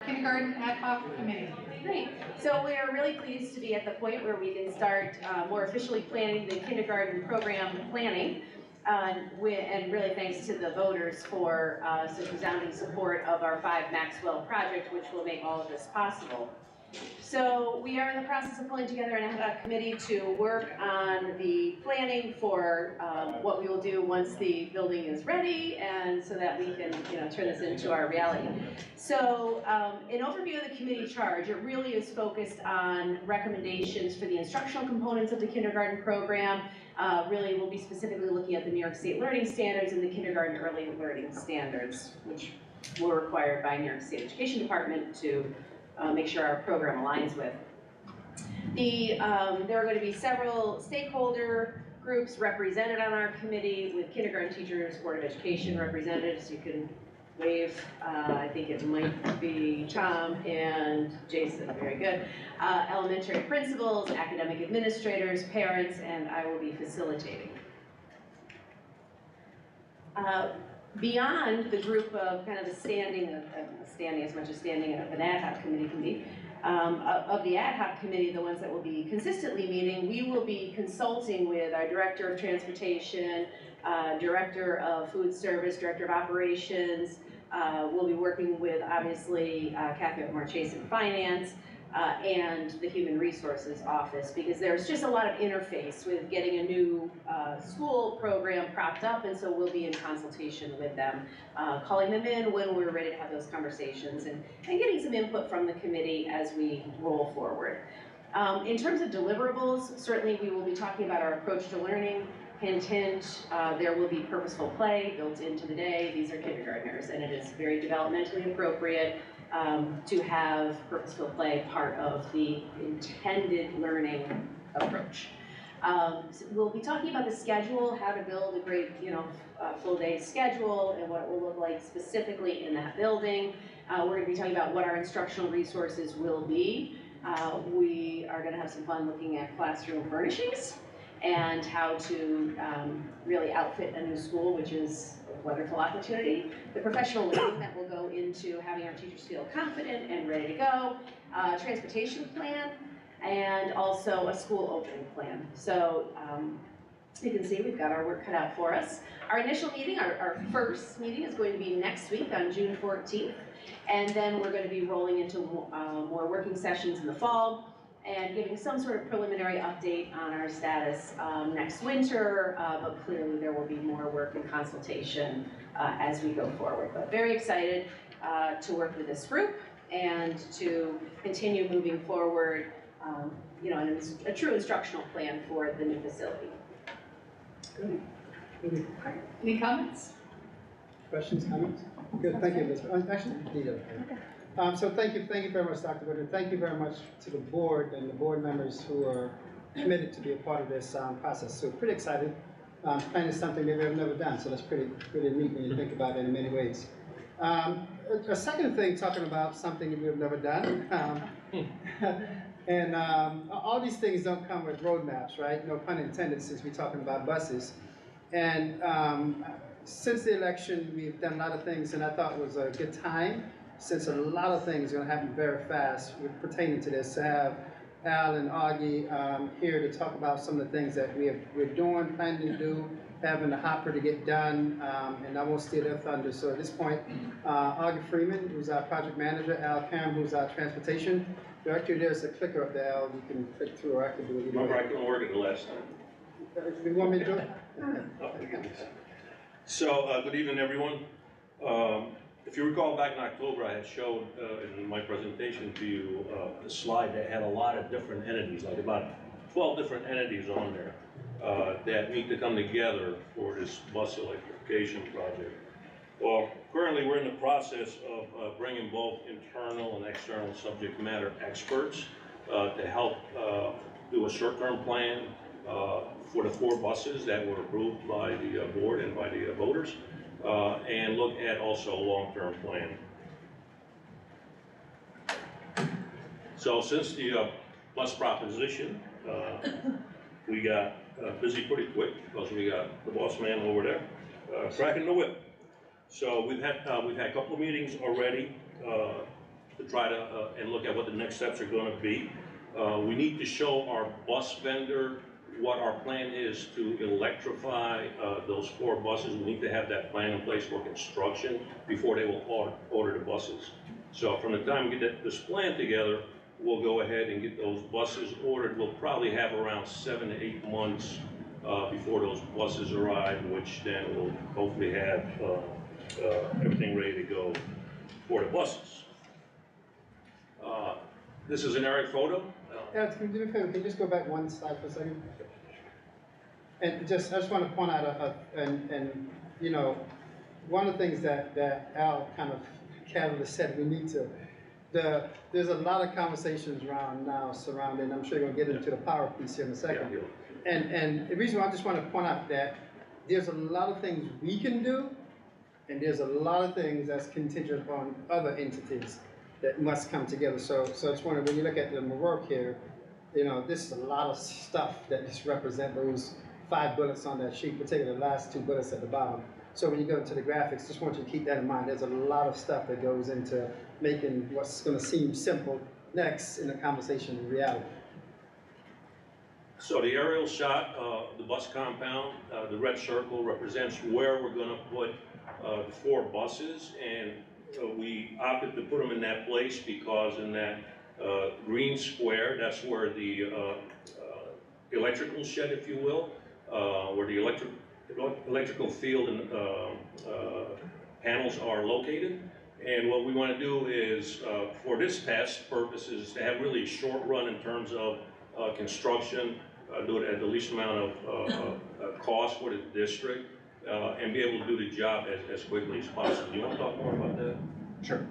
Kindergarten Ad Hoc Committee. Great. So we are really pleased to be at the point where we can start more officially planning the kindergarten program planning. And really thanks to the voters for some resounding support of our 5 Maxwell project, which will make all of this possible. So we are in the process of pulling together an ad hoc committee to work on the planning for what we will do once the building is ready, and so that we can turn this into our reality. So an overview of the committee charge, it really is focused on recommendations for the instructional components of the kindergarten program. Really we'll be specifically looking at the New York State Learning Standards and the Kindergarten Early Learning Standards, which were required by New York State Education Department to make sure our program aligns with. There are going to be several stakeholder groups represented on our committee, with kindergarten teachers, Board of Education representatives. You can wave. I think it might be Tom and Jason. Very good. Elementary principals, academic administrators, parents, and I will be facilitating. Beyond the group of kind of the standing as much as standing of an ad hoc committee can be, of the ad hoc committee, the ones that will be consistently meeting, we will be consulting with our Director of Transportation, Director of Food Service, Director of Operations. We'll be working with, obviously, Kathy Marchese in Finance, and the Human Resources Office, because there's just a lot of interface with getting a new school program propped up, and so we'll be in consultation with them, calling them in when we're ready to have those conversations, and getting some input from the committee as we roll forward. In terms of deliverables, certainly we will be talking about our approach to learning. Hint, hint, there will be purposeful play built into the day. These are kindergartners, and it is very developmentally appropriate to have purposeful play part of the intended learning approach. So we'll be talking about the schedule, how to build a great, full day schedule and what it will look like specifically in that building. We're going to be talking about what our instructional resources will be. We are going to have some fun looking at classroom furnishings and how to really outfit a new school, which is a wonderful opportunity. The professional learning that will go into having our teachers feel confident and ready to go. Transportation plan, and also a school opening plan. So you can see we've got our work cut out for us. Our initial meeting, our first meeting is going to be next week on June 14th. And then we're going to be rolling into more working sessions in the fall and giving some sort of preliminary update on our status next winter, but clearly there will be more work and consultation as we go forward. But very excited to work with this group and to continue moving forward, and a true instructional plan for the new facility. Good. Any comments? Questions, comments? Good, thank you, Ms. Actually, Dita. So thank you very much, Dr. Woodard. Thank you very much to the board and the board members who are committed to be a part of this process. So pretty excited. Planning is something that we've never done, so that's pretty neat when you think about it in many ways. A second thing, talking about something that we've never done, and all these things don't come with roadmaps, right? No pun intended, since we're talking about buses. And since the election, we've done a lot of things, and I thought it was a good time, since a lot of things are going to happen very fast pertaining to this, to have Al and Augie here to talk about some of the things that we're doing, planning to do, having the hopper to get done, and I won't steal their thunder. So at this point, Augie Freeman, who's our project manager, Al Karam, who's our transportation director. There's a clicker up there, Al, you can click through, or I can do it either way. Remember, I couldn't work it the last time. You want me to do it? So, good evening, everyone. If you recall, back in October, I had showed in my presentation to you a slide that had a lot of different entities, like about 12 different entities on there that need to come together for this bus electrification project. Well, currently we're in the process of bringing both internal and external subject matter experts to help do a short-term plan for the 4 buses that were approved by the board and by the voters, and look at also a long-term plan. So since the bus proposition, we got busy pretty quick because we got the boss man over there cracking the whip. So we've had a couple of meetings already to try to and look at what the next steps are going to be. We need to show our bus vendor what our plan is to electrify those 4 buses. We need to have that plan in place for construction before they will order the buses. So from the time we get this plan together, we'll go ahead and get those buses ordered. We'll probably have around 7 to 8 months before those buses arrive, which then we'll hopefully have everything ready to go for the buses. This is an aerial photo. Alex, can you do me a favor? Can you just go back one slide for a second? And I just want to point out, one of the things that Al kind of casually said, we need to, there's a lot of conversations around now surrounding, I'm sure you're going to get into the power piece here in a second. And the reason why I just want to point out that there's a lot of things we can do, and there's a lot of things that's contingent upon other entities that must come together. So I just wonder, when you look at the work here, this is a lot of stuff that just represent those 5 bullets on that sheet, particularly the last 2 bullets at the bottom. So when you go into the graphics, just want you to keep that in mind. There's a lot of stuff that goes into making what's going to seem simple next in the conversation in reality. So the aerial shot of the bus compound, the red circle represents where we're going to put the 4 buses, and we opted to put them in that place because in that green square, that's where the electrical shed, if you will, where the electrical field and panels are located, And what we want to do is, for this test purposes, to have really a short run in terms of construction, do it at the least amount of cost for the district, and be able to do the job as quickly as possible. You want to talk more about that? Sure.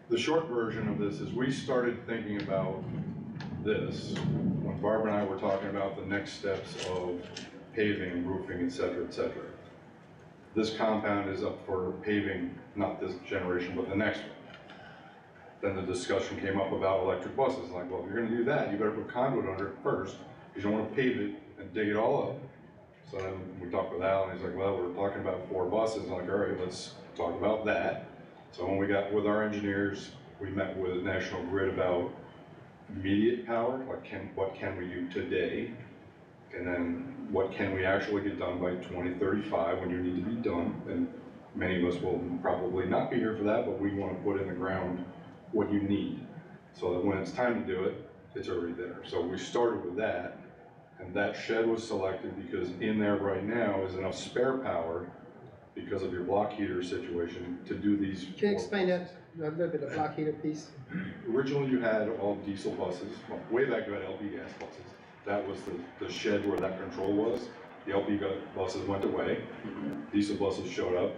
The short version of this is we started thinking about this when Barbara and I were talking about the next steps of paving, roofing, et cetera, et cetera. This compound is up for paving, not this generation, but the next one. Then the discussion came up about electric buses. Like, well, if you're gonna do that, you better put conduit under it first, because you don't wanna pave it and dig it all up. So then we talked with Al, and he's like, well, we're talking about 4 buses. I'm like, all right, let's talk about that. So when we got with our engineers, we met with National Grid about immediate power, like what can we do today? And then what can we actually get done by 2035 when you need to be done? And many of us will probably not be here for that, but we want to put in the ground what you need, so that when it's time to do it, it's already there. So we started with that, and that shed was selected because in there right now is enough spare power because of your block heater situation to do these. Can you explain that a little bit, the block heater piece? Originally you had all diesel buses, well, way back you had LP gas buses. That was the shed where that control was. The LP buses went away, diesel buses showed up,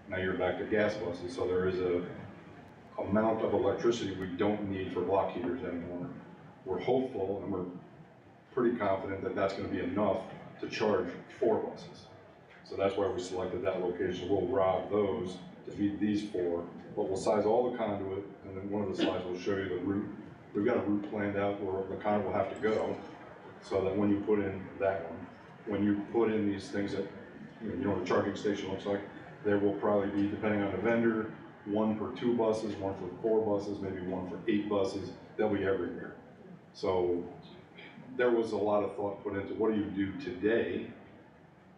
now you're back to gas buses, so there is a amount of electricity we don't need for block heaters anymore. We're hopeful and we're pretty confident that that's going to be enough to charge 4 buses. So that's why we selected that location. We'll rob those to feed these 4, but we'll size all the conduit, and then one of the slides will show you the route. We've got a route planned out where the conduit will have to go, so that when you put in that one, when you put in these things that, you know what a charging station looks like, there will probably be, depending on the vendor, 1 for 2 buses, 1 for 4 buses, maybe 1 for 8 buses. They'll be everywhere. So there was a lot of thought put into what do you do today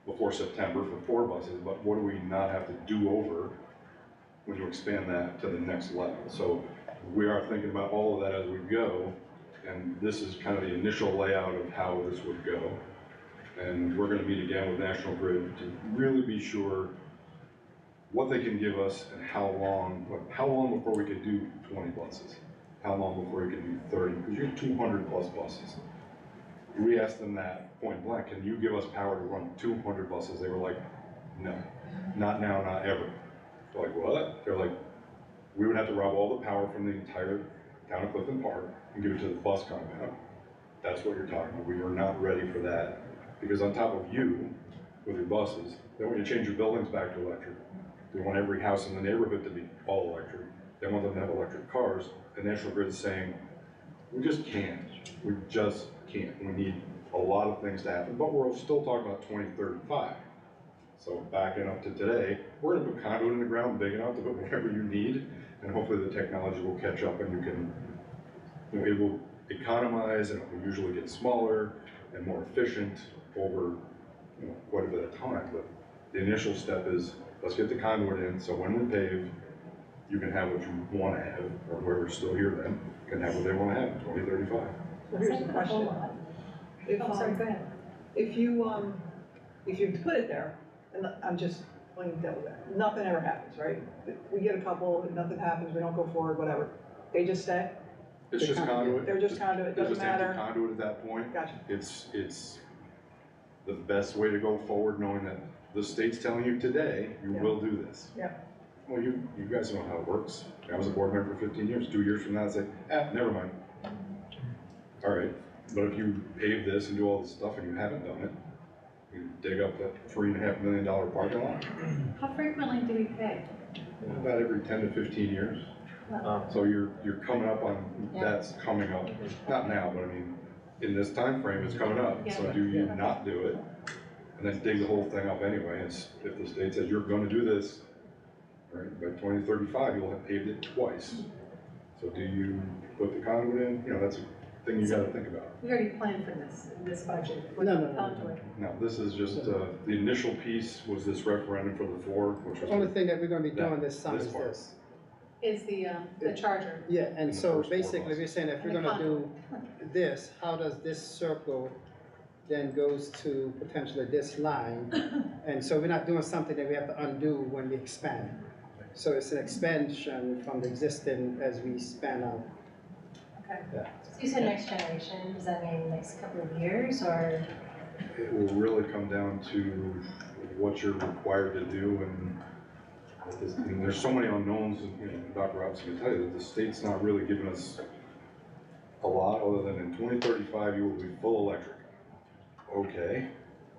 before September for 4 buses, but what do we not have to do over when you expand that to the next level? So we are thinking about all of that as we go, and this is kind of the initial layout of how this would go. And we're going to meet again with National Grid to really be sure what they can give us and how long before we could do 20 buses, how long before we could do 30, because you have 200 plus buses. We asked them that point blank, can you give us power to run 200 buses? They were like, no, not now, not ever. We're like, what? They're like, we would have to rob all the power from the entire town of Clifton Park and give it to the bus compound. That's what you're talking about. We are not ready for that. Because on top of you, with your buses, they want you to change your buildings back to electric. They want every house in the neighborhood to be all electric. They want them to have electric cars. And National Grid is saying, we just can't. We just can't. We need a lot of things to happen, but we're still talking about 2035. So backing up to today, we're gonna put conduit in the ground big enough to put whatever you need, and hopefully the technology will catch up and you can, it will economize and it will usually get smaller and more efficient over quite a bit of time. But the initial step is, let's get the conduit in, so when we pave, you can have what you want to have, or whoever's still here then, can have what they want to have in 2035. So here's the question. If, sorry, go ahead. If you put it there, and I'm just playing devil's advocate, nothing ever happens, right? We get a couple, and nothing happens, we don't go forward, whatever. They just stay? It's just conduit. They're just conduit, They're doesn't just empty matter. conduit at that point. Gotcha. It's the best way to go forward, knowing that the state's telling you today, you will do this. Yeah. Well, you guys know how it works. I was a board member for 15 years. 2 years from now, I say, never mind. All right, but if you pave this and do all this stuff and you haven't done it, you dig up that $3.5 million parking lot. How frequently do we pay? About every 10 to 15 years. So you're coming up on, that's coming up, not now, but I mean, in this time frame, it's coming up. So do you not do it? And then dig the whole thing up anyway. It's, if the state says you're gonna do this, right, by 2035, you'll have paved it twice. So do you put the conduit in? You know, that's a thing you gotta think about. We already planned for this in this budget. No, this is just, the initial piece was this referendum for the 4, which was. The only thing that we're gonna be doing this summer is part. this. Is the charger. Yeah, and so first 4 basically, we're saying if we're And the gonna do this, how does this circle then goes to potentially this line? And so we're not doing something that we have to undo when we expand. So it's an expansion from the existing as we span out. Okay. Yeah. So you said next generation, does that mean next couple of years or? It will really come down to what you're required to do, and there's so many unknowns, and Dr. Robinson can tell you that the state's not really giving us a lot, other than in 2035 you will be full electric. Okay,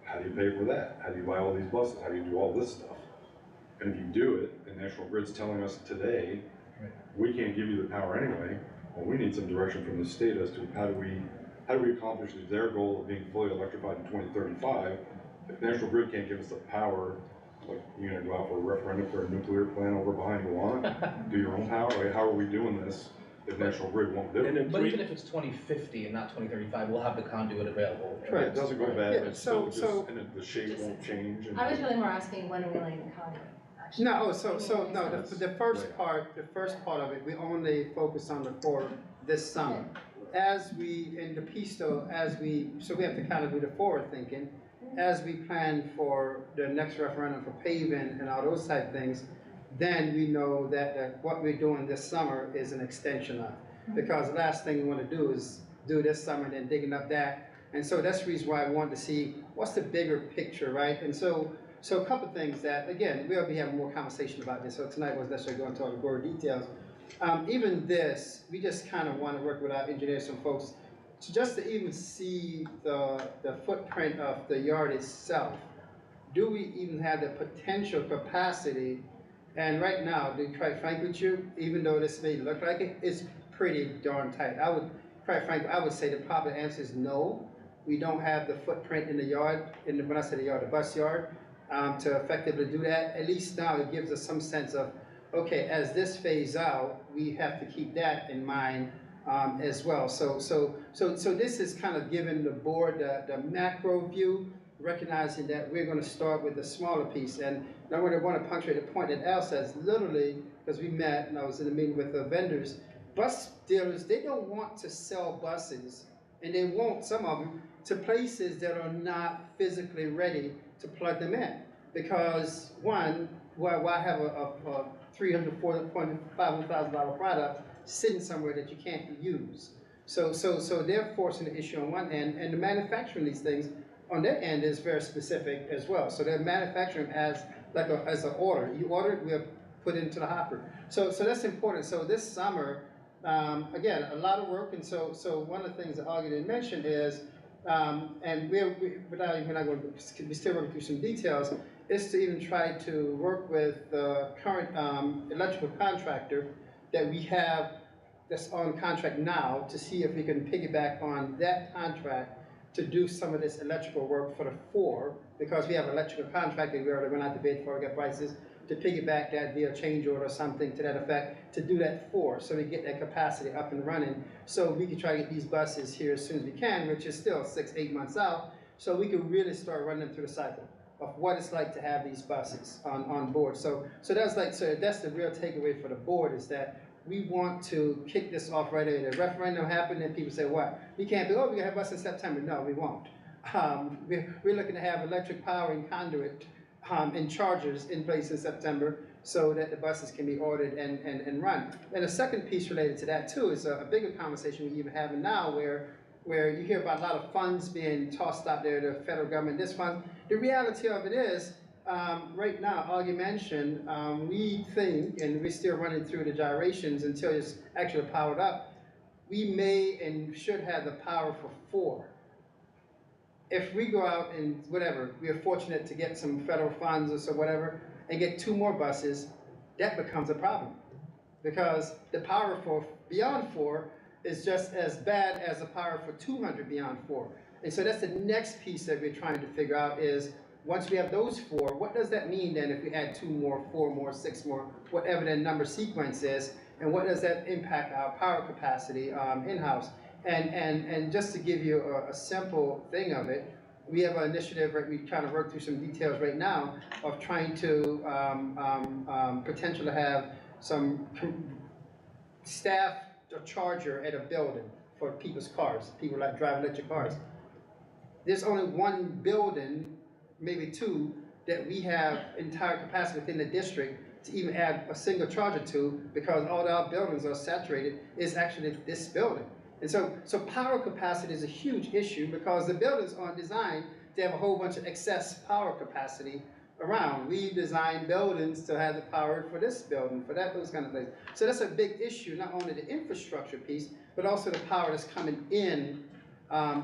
how do you pay for that? How do you buy all these buses? How do you do all this stuff? And if you do it, and National Grid's telling us today, we can't give you the power anyway, well, we need some direction from the state as to how do we accomplish their goal of being fully electrified in 2035? If National Grid can't give us the power, like, you're gonna go out for a referendum for a nuclear plant over behind Luana, do your own power? Like, how are we doing this if National Grid won't do it? But even if it's 2050 and not 2035, we'll have the conduit available. Right, it doesn't go bad, Yeah, it's so- still just, and the shape won't change. And I was really more asking when are we laying the conduit? actually? No, no, the first part of it, we only focus on the for this summer. As we, in the piece though, so we have to kind of do the forward thinking, as we plan for the next referendum for paving and all those type things, then we know that what we're doing this summer is an extension of. Because the last thing we want to do is do this summer and then digging up that. And so that's the reason why I wanted to see what's the bigger picture, right? And so a couple of things that, again, we'll be having more conversation about this, so tonight wasn't necessarily going to all the more details. Even this, we just kind of want to work with our engineers and folks to just to even see the footprint of the yard itself. Do we even have the potential capacity? And right now, to be quite frank with you, even though this may look like it, it's pretty darn tight. Quite frankly, I would say the proper answer is no. We don't have the footprint in the yard, when I say the yard, the bus yard, to effectively do that. At least now it gives us some sense of, okay, as this phase out, we have to keep that in mind as well. So this is kind of giving the board the macro view, recognizing that we're going to start with the smaller piece. And I want to punctuate the point that Al says, literally, because we met and I was in a meeting with the vendors, bus dealers, they don't want to sell buses, and they won't, some of them, to places that are not physically ready to plug them in. Because one, why have a $300,000, $400,000, $500,000 product sitting somewhere that you can't use? So they're forcing the issue on one end, and the manufacturing these things on their end is very specific as well. So they're manufacturing as an order. You order it, we'll put it into the hopper. So that's important. So this summer, again, a lot of work, and so one of the things that Augie didn't mention is, and we're still working through some details, is to even try to work with the current electrical contractor that we have that's on contract now to see if we can piggyback on that contract to do some of this electrical work for the 4, because we have an electrical contract that we already went out to bid for, get prices, to piggyback that via change order or something to that effect, to do that 4, so we get that capacity up and running, so we can try to get these buses here as soon as we can, which is still 6-8 months out, so we can really start running them through the cycle of what it's like to have these buses on board. So that's the real takeaway for the board, is that we want to kick this off right away. The referendum happened and people say, what? We can't be, we're gonna have buses in September. No, we won't. We're looking to have electric power and conduit and chargers in place in September so that the buses can be ordered and run. And the second piece related to that too is a bigger conversation we're even having now where you hear about a lot of funds being tossed out there, the federal government, this fund. The reality of it is, right now, Augie mentioned, we think, and we're still running through the gyrations until it's actually powered up, we may and should have the power for 4. If we go out and whatever, we are fortunate to get some federal funds or so whatever, and get 2 more buses, that becomes a problem. Because the power for beyond 4 is just as bad as the power for 200 beyond 4. And so that's the next piece that we're trying to figure out is, once we have those 4, what does that mean then if we add 2 more, 4 more, 6 more, whatever the number sequence is, and what does that impact our power capacity in-house? And just to give you a simple thing of it, we have an initiative, right, we're trying to work through some details right now of trying to potentially have some staff a charger at a building for people's cars, people that drive electric cars. There's only 1 building, maybe 2, that we have entire capacity within the district to even add a single charger to, because all our buildings are saturated, is actually this building. And so power capacity is a huge issue because the buildings aren't designed to have a whole bunch of excess power capacity around. We design buildings to have the power for this building, for that, those kind of things. So that's a big issue, not only the infrastructure piece, but also the power that's coming in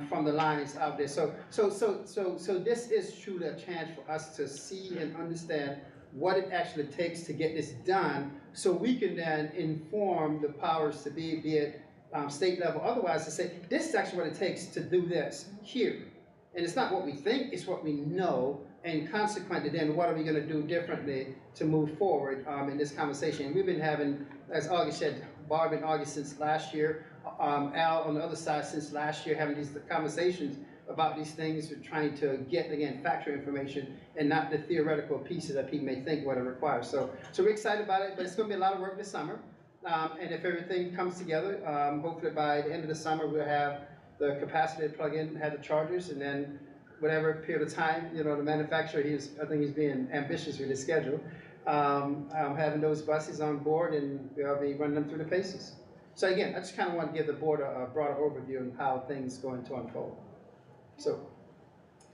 from the lines out there. So this is truly a chance for us to see and understand what it actually takes to get this done, so we can then inform the powers to be it state level, otherwise, to say, this is actually what it takes to do this here. And it's not what we think, it's what we know, and consequently then what are we gonna do differently to move forward in this conversation. And we've been having, as Augie said, Barb and Augie since last year, Al on the other side since last year, having these conversations about these things, we're trying to get, again, factual information and not the theoretical pieces that people may think what it requires. So we're excited about it, but it's gonna be a lot of work this summer. And if everything comes together, hopefully by the end of the summer, we'll have the capacity to plug in, have the chargers, and then whatever period of time, you know, the manufacturer, I think he's being ambitious with his schedule, having those buses on board, and we'll be running them through the paces. So again, I just kind of want to give the board a broader overview of how things are going to unfold. So,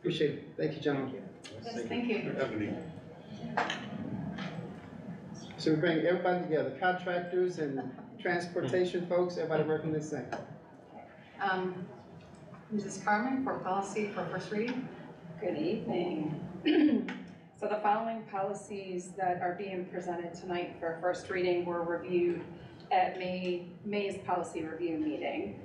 appreciate it. Thank you, gentlemen. Yes, thank you. So we bring everybody together, contractors and transportation folks, everybody working this thing. Mrs. Carmen for policy for first reading. Good evening. So the following policies that are being presented tonight for first reading were reviewed at May's policy review meeting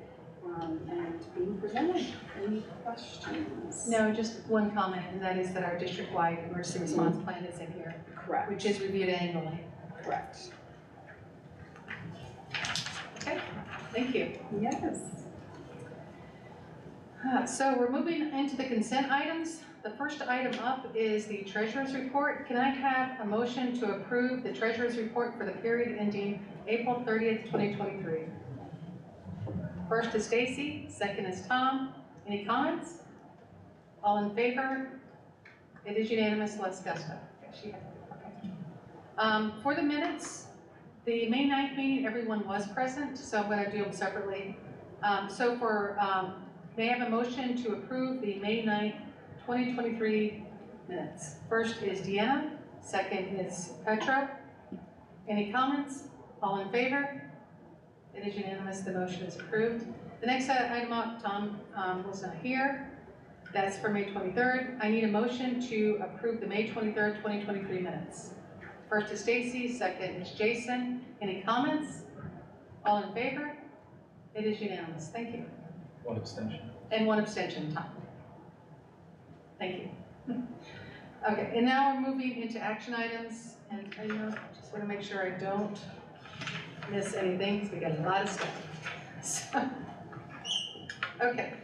and being presented. Any questions? No, just one comment, and that is that our district-wide emergency response plan is in here. Correct. Which is reviewed annually. Correct. Okay, thank you. Yes. So we're moving into the consent items. The first item up is the treasurer's report. Can I have a motion to approve the treasurer's report for the period ending April 30th, 2023? First is Stacy, second is Tom. Any comments? All in favor? It is unanimous. Let's Gusta. Okay. For the minutes, the May 9th meeting, everyone was present, so I'm going to do them separately. May I have a motion to approve the May 9th, 2023 minutes? First is Deanna, second is Petra. Any comments? All in favor? It is unanimous, the motion is approved. The next item up, Tom was not here. That's for May 23rd. I need a motion to approve the May 23rd, 2023 minutes. First is Stacy, second is Jason. Any comments? All in favor? It is unanimous, thank you. One abstention. And one abstention, Tom. Thank you. Okay, and now we're moving into action items, and I just want to make sure I don't miss anything, because we got a lot of stuff. Okay.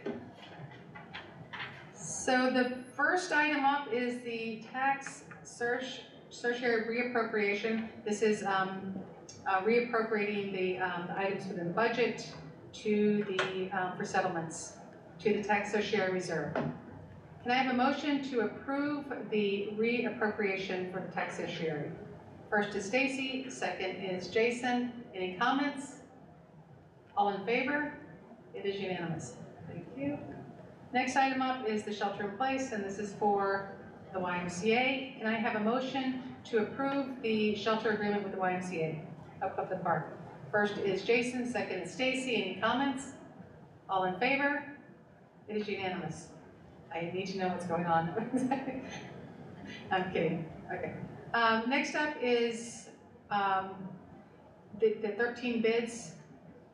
So the first item up is the tax certiorari reappropriation. This is reappropriating the items within the budget to the for settlements to the tax certiorari reserve. Can I have a motion to approve the reappropriation for the tax certiorari? First is Stacy, second is Jason. Any comments? All in favor? It is unanimous. Thank you. Next item up is the shelter in place, and this is for the YMCA. Can I have a motion to approve the shelter agreement with the YMCA up the park? First is Jason, second is Stacy. Any comments? All in favor? It is unanimous. I need to know what's going on. I'm kidding. Okay. Next up is the 13 bids,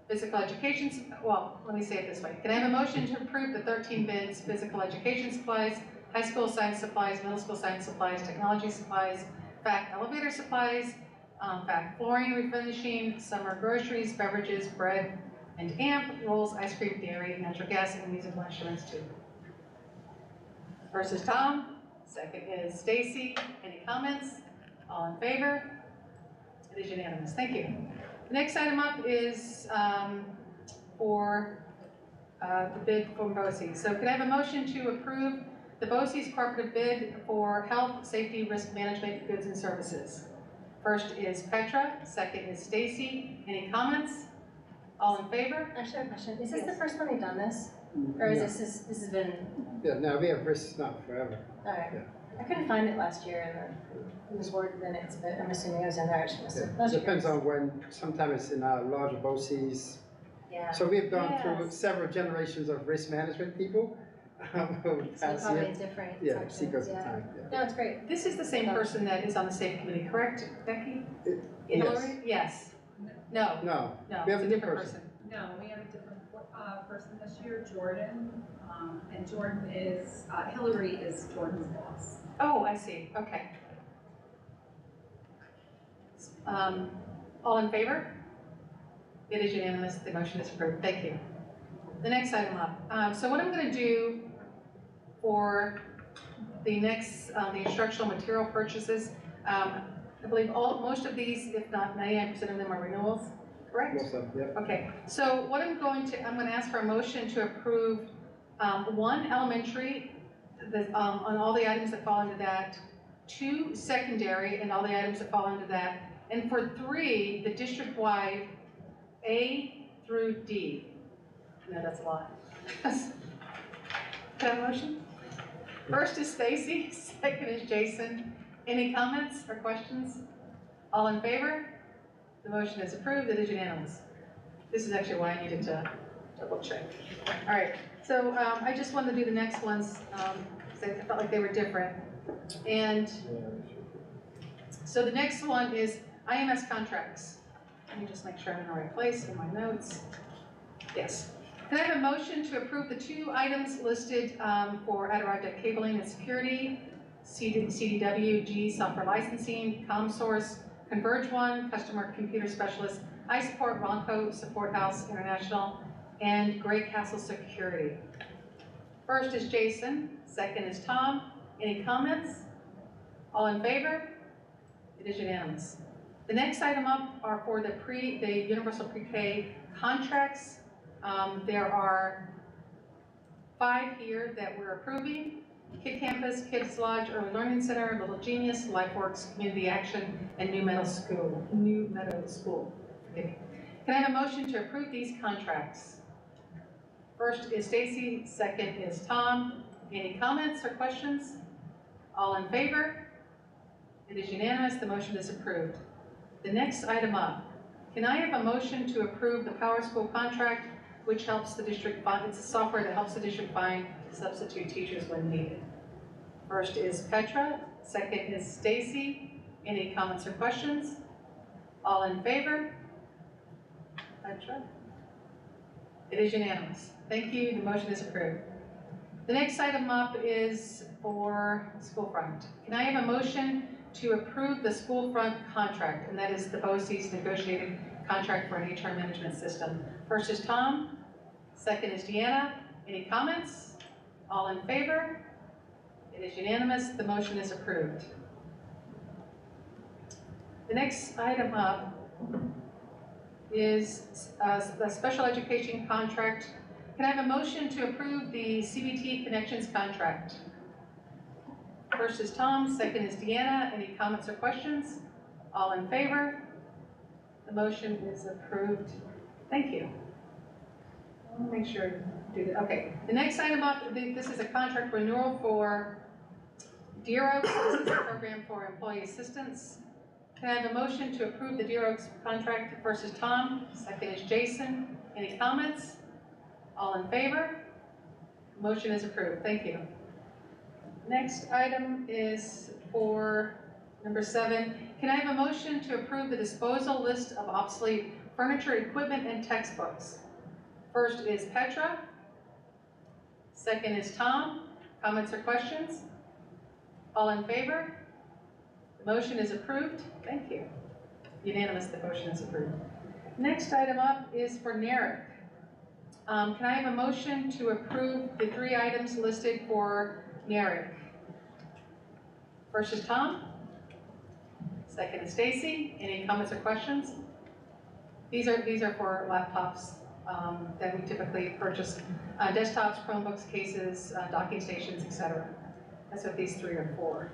physical education. Well, let me say it this way. Can I have a motion to approve the 13 bids, physical education supplies, high school science supplies, middle school science supplies, technology supplies, FAC elevator supplies, FAC flooring refinishing, summer groceries, beverages, bread, and AMP, rolls, ice cream, dairy, natural gas, and musical instruments too. First is Tom, second is Stacy. Any comments? All in favor? It is unanimous. Thank you. The next item up is for the bid from BOCES. So could I have a motion to approve the BOCES cooperative bid for health, safety, risk management, goods and services? First is Petra, second is Stacy. Any comments? All in favor? Actually, I have a question. Is this the first one we've done this? Or is this has been, Yeah, no, we have risks now forever. alright. Yeah. I couldn't find it last year in the board minutes, but I'm assuming it was in there. I just missed it. It depends on when, sometimes it's in larger BOCES. Yeah. So we've gone through Yes. several generations of risk management people. over the So past probably year. different Yeah, sections, sequence of yeah. time, No, it's great. This is the same person that is on the safe committee, correct, Becky? Yes. Hillary? Yes. No. No, No, we have it's a new person. No, we have a different person this year, Jordan, and Jordan is, Hillary is Jordan's boss. Oh, I see, okay. All in favor? It is unanimous, the motion is approved, thank you. The next item up. So what I'm gonna do for the next, the instructional material purchases, I believe most of these, if not 99% of them are renewals, correct? Most of them, yeah. Okay, so what I'm gonna ask for a motion to approve, one elementary, on all the items that fall into that, 2 secondary and all the items that fall into that, and for 3, the district-wide A through D. No, that's a lot. Can I have a motion? First is Stacy, second is Jason. Any comments or questions? All in favor? The motion is approved, it is unanimous. This is actually why I needed to double check. All right, so I just wanted to do the next ones, because I felt like they were different. And so the next one is IMS contracts. Let me just make sure I'm in the right place in my notes. Yes. Can I have a motion to approve the 2 items listed for Adirondack Cabling and Security, CDWG Software Licensing, ComSource, Converge One, Customer Computer Specialist, iSupport, Ronco Support House International, and Gray Castle Security. First is Jason, second is Tom. Any comments? All in favor? It is unanimous. The next item up are for the Universal Pre-K contracts. There are 5 here that we're approving. Kid Campus, Kids Lodge, Early Learning Center, Little Genius, LifeWorks, Community Action, and New Meadow School. Okay. Can I have a motion to approve these contracts? First is Stacy, second is Tom. Any comments or questions? All in favor? It is unanimous, the motion is approved. The next item up, can I have a motion to approve the Power School contract, which helps the district find, it's a software that helps the district find substitute teachers when needed. First is Petra, second is Stacy. Any comments or questions? All in favor? Petra? It is unanimous. Thank you, the motion is approved. The next item up is for school front. Can I have a motion to approve the school front contract, and that is the BOCES negotiated contract for an HR management system. First is Tom, second is Deanna. Any comments? All in favor? It is unanimous, the motion is approved. The next item up is the special education contract. Can I have a motion to approve the CBT Connections contract? First is Tom, second is Deanna. Any comments or questions? All in favor? The motion is approved. Thank you. I'll make sure to do that. Okay, the next item up, this is a contract renewal for DEER Oaks. This is a program for employee assistance. Can I have a motion to approve the DEER Oaks contract? First is Tom, second is Jason. Any comments? All in favor? Motion is approved. Thank you. Next item is for number 7. Can I have a motion to approve the disposal list of obsolete furniture, equipment, and textbooks? First is Petra. Second is Tom. Comments or questions? All in favor? The motion is approved. Thank you. Unanimous, the motion is approved. Next item up is for NARIC. Can I have a motion to approve the 3 items listed for NARIC? First is Tom. Second is Stacy. Any comments or questions? These are for laptops that we typically purchase, desktops, Chromebooks, cases, docking stations, etc. That's what these 3 are for.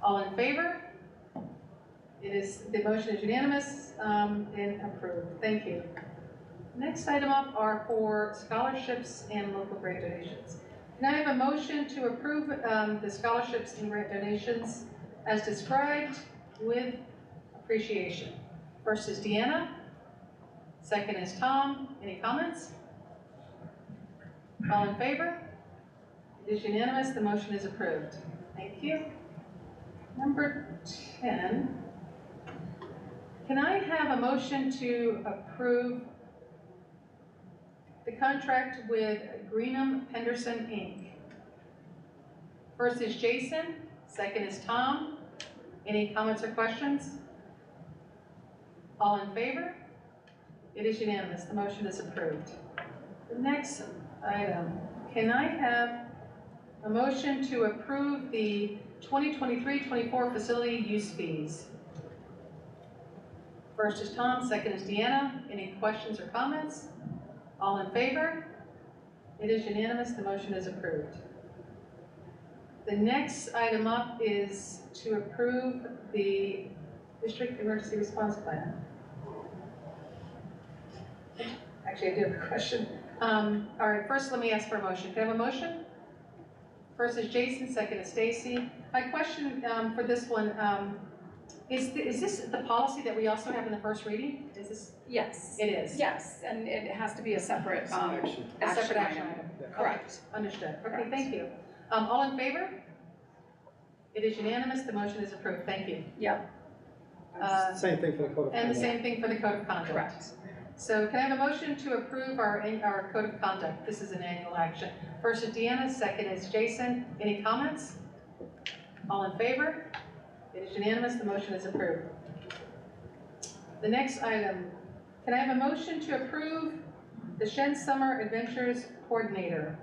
All in favor? The motion is unanimous and approved. Thank you. Next item up are for scholarships and local grant donations. Can I have a motion to approve the scholarships and grant donations as described with appreciation? First is Deanna. Second is Tom. Any comments? All in favor? It is unanimous. The motion is approved. Thank you. Number 10. Can I have a motion to approve the contract with Greenham Henderson, Inc.? First is Jason, second is Tom. Any comments or questions? All in favor? It is unanimous. The motion is approved. The next item, can I have a motion to approve the 2023-24 facility use fees? First is Tom, second is Deanna. Any questions or comments? All in favor? It is unanimous. The motion is approved. The next item up is to approve the District Emergency Response Plan. Actually, I do have a question. All right, first let me ask for a motion. Can I have a motion? First is Jason, second is Stacy. My question for this one, is this the policy that we also have in the first reading? Is this? Yes. It is? Yes, and it has to be a separate, A separate action item. Correct. Okay, understood. Okay, Correct. thank you. All in favor? It is unanimous. The motion is approved. Thank you. Yep. Same thing for the code of conduct. And the same thing for the code of conduct. Correct. So can I have a motion to approve our code of conduct? This is an annual action. First is Deanna, second is Jason. Any comments? All in favor? It is unanimous. The motion is approved. The next item, can I have a motion to approve the Shen Summer Adventures Coordinator?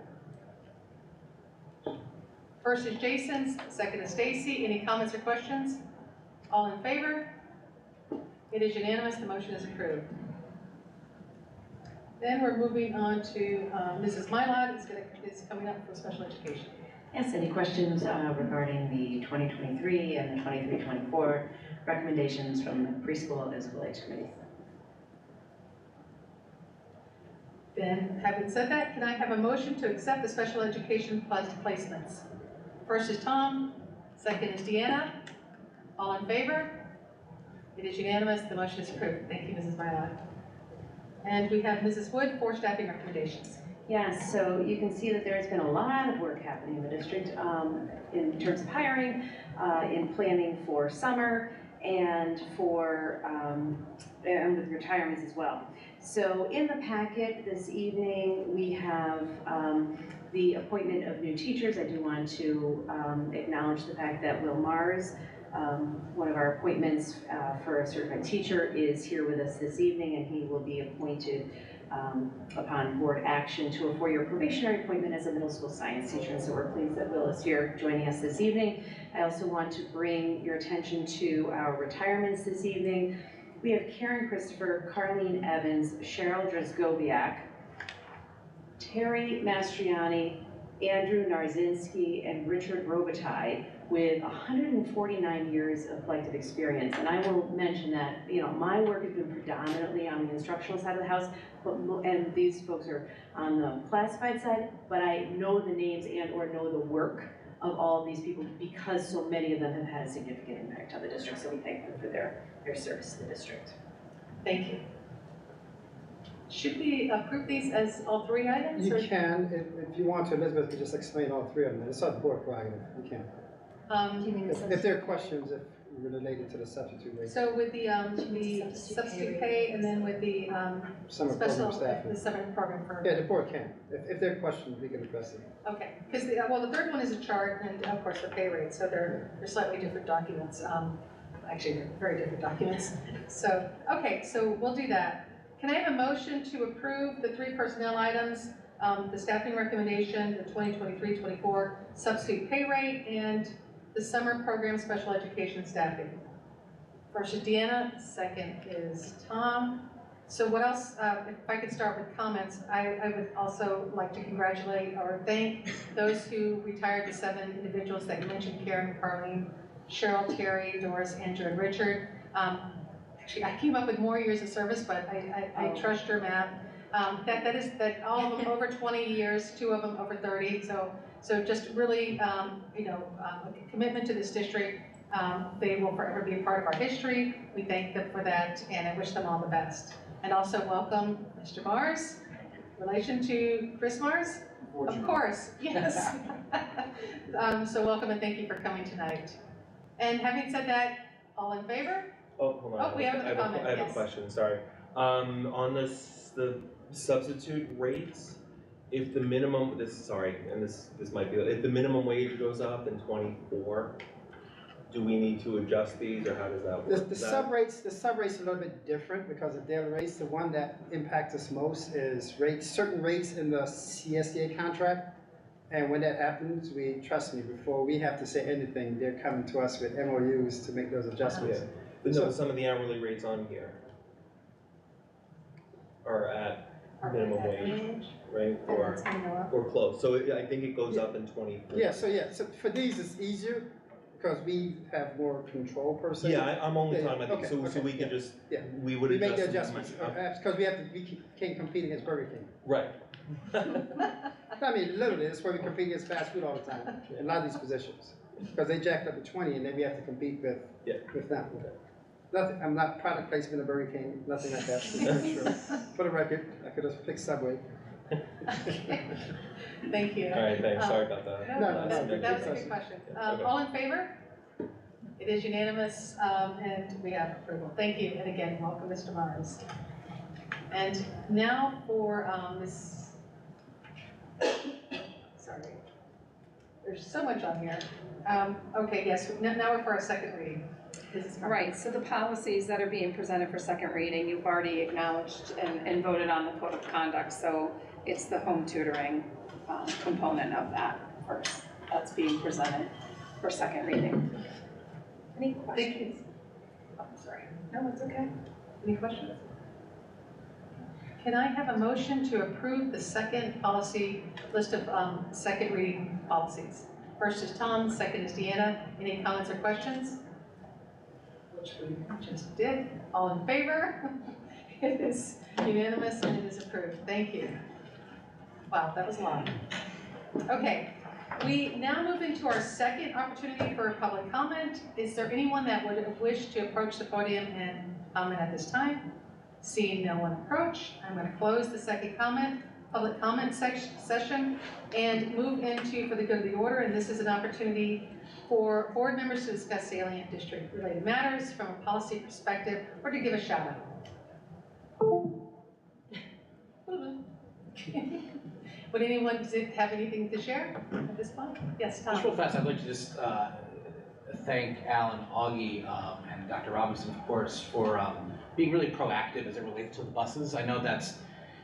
First is Jason, second is Stacy. Any comments or questions? All in favor? It is unanimous. The motion is approved. Then we're moving on to Mrs. Mylod is coming up for special education. Yes, any questions regarding the 2023 and the 23-24 recommendations from the preschool and school age committee? Then, having said that, can I have a motion to accept the special education placements? First is Tom, second is Deanna. All in favor? It is unanimous. The motion is approved. Thank you, Mrs. Mylod. And we have Mrs. Wood for staffing recommendations. Yes, so you can see that there's been a lot of work happening in the district in terms of hiring, in planning for summer, and for and with retirements as well. So in the packet this evening, we have the appointment of new teachers. I do want to acknowledge the fact that Will Mars, one of our appointments for a certified teacher, is here with us this evening, and he will be appointed upon board action to a 4-year probationary appointment as a middle school science teacher. And so we're pleased that Will is here joining us this evening. I also want to bring your attention to our retirements this evening. We have Karen Christopher, Carlene Evans, Cheryl Drzgowiak, Terry Mastriani, Andrew Narzinski, and Richard Robitaille, with 149 years of collective experience. And I will mention that, you know, my work has been predominantly on the instructional side of the house, and these folks are on the classified side, but I know the names and or know the work of all of these people because so many of them have had a significant impact on the district, so we thank them for their service to the district. Thank you. Should we approve these as all 3 items? You can, if you want to, Elizabeth could just explain all 3 of them. It's not board prerogative, you can. If there are questions, if related to the substitute rate. So with the substitute pay and then with the Summer special, program staff. the summer program for. Yeah, the board can. If there are questions, we can address it. Okay, because well, the third one is a chart and of course the pay rate, so they're slightly different documents. Actually, they're very different documents. So, okay, so we'll do that. Can I have a motion to approve the 3 personnel items, the staffing recommendation, the 2023-24 substitute pay rate, and the summer program special education staffing? First is Deanna, second is Tom. So what else, if I could start with comments, I would also like to congratulate or thank those who retired, the 7 individuals that you mentioned, Karen, Carlene, Cheryl, Terry, Doris, Andrew, and Richard. Actually, I came up with more years of service, but I trust your math. That all of them over 20 years, 2 of them over 30. So just really, a commitment to this district. They will forever be a part of our history. We thank them for that, and I wish them all the best. And also welcome Mr. Mars, relation to Chris Mars? Of course, yes. So welcome and thank you for coming tonight. And having said that, all in favor? Oh, hold on. Oh, we have a comment, I have yes. a question, sorry. On the substitute rates, if the minimum, this might be, if the minimum wage goes up in '24, do we need to adjust these, or how does that work? The sub rates are a little bit different because of daily rates. The one that impacts us most is certain rates in the CSDA contract. And when that happens, trust me, before we have to say anything, they're coming to us with MOUs to make those adjustments. Yeah. But no, some of the hourly rates on here are at minimum wage, right? Or close. So I think it goes up in 24. So for these, it's easier because we have more control per se. Yeah, I'm only talking about these, so we can just, we would make the adjust. adjustments, because we can't compete against Burger King. Right. I mean, literally, that's why we compete against fast food all the time, in a lot of these positions. Because they jacked up to 20 and then we have to compete with them. Nothing, I'm not product placement of Burger King, nothing like that, sure. For the record, I could have picked Subway. Thank you. All right, thanks, sorry about that. No, that was a good question. Okay. All in favor? It is unanimous, and we have approval. Thank you, and again, welcome, Mr. Mars. And now for Ms. Sorry, there's so much on here. Okay, yes, now we're for our second reading. Right, so the policies that are being presented for second reading, you've already acknowledged and voted on the code of conduct, so it's the home tutoring component of that first. That's being presented for second reading. Any questions? Oh, sorry. No, it's okay. Any questions? Can I have a motion to approve the second policy list of second reading policies? First is Tom, second is Deanna. Any comments or questions? Which we just did. All in favor? It is unanimous and it is approved. Thank you. Wow, that was a lot. Okay, we now move into our second opportunity for public comment. Is there anyone that would wish to approach the podium and comment at this time? Seeing no one approach, I'm going to close the second public comment session and move into for the good of the order. And this is an opportunity for board members to discuss salient district-related matters from a policy perspective or to give a shout out. Would anyone have anything to share at this point? Yes, Tom. Just real fast, I'd like to just thank Alan, Augie, and Dr. Robinson, of course, for being really proactive as it relates to the buses. I know that's,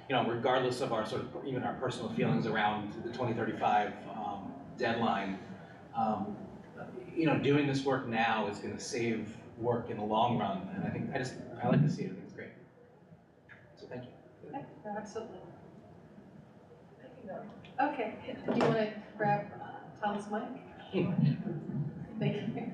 regardless of our even our personal feelings around the 2035 deadline, doing this work now is going to save work in the long run, and I like to see it. I think it's great. So thank you. Yeah, absolutely. Okay, do you want to grab Tom's mic? Thank you.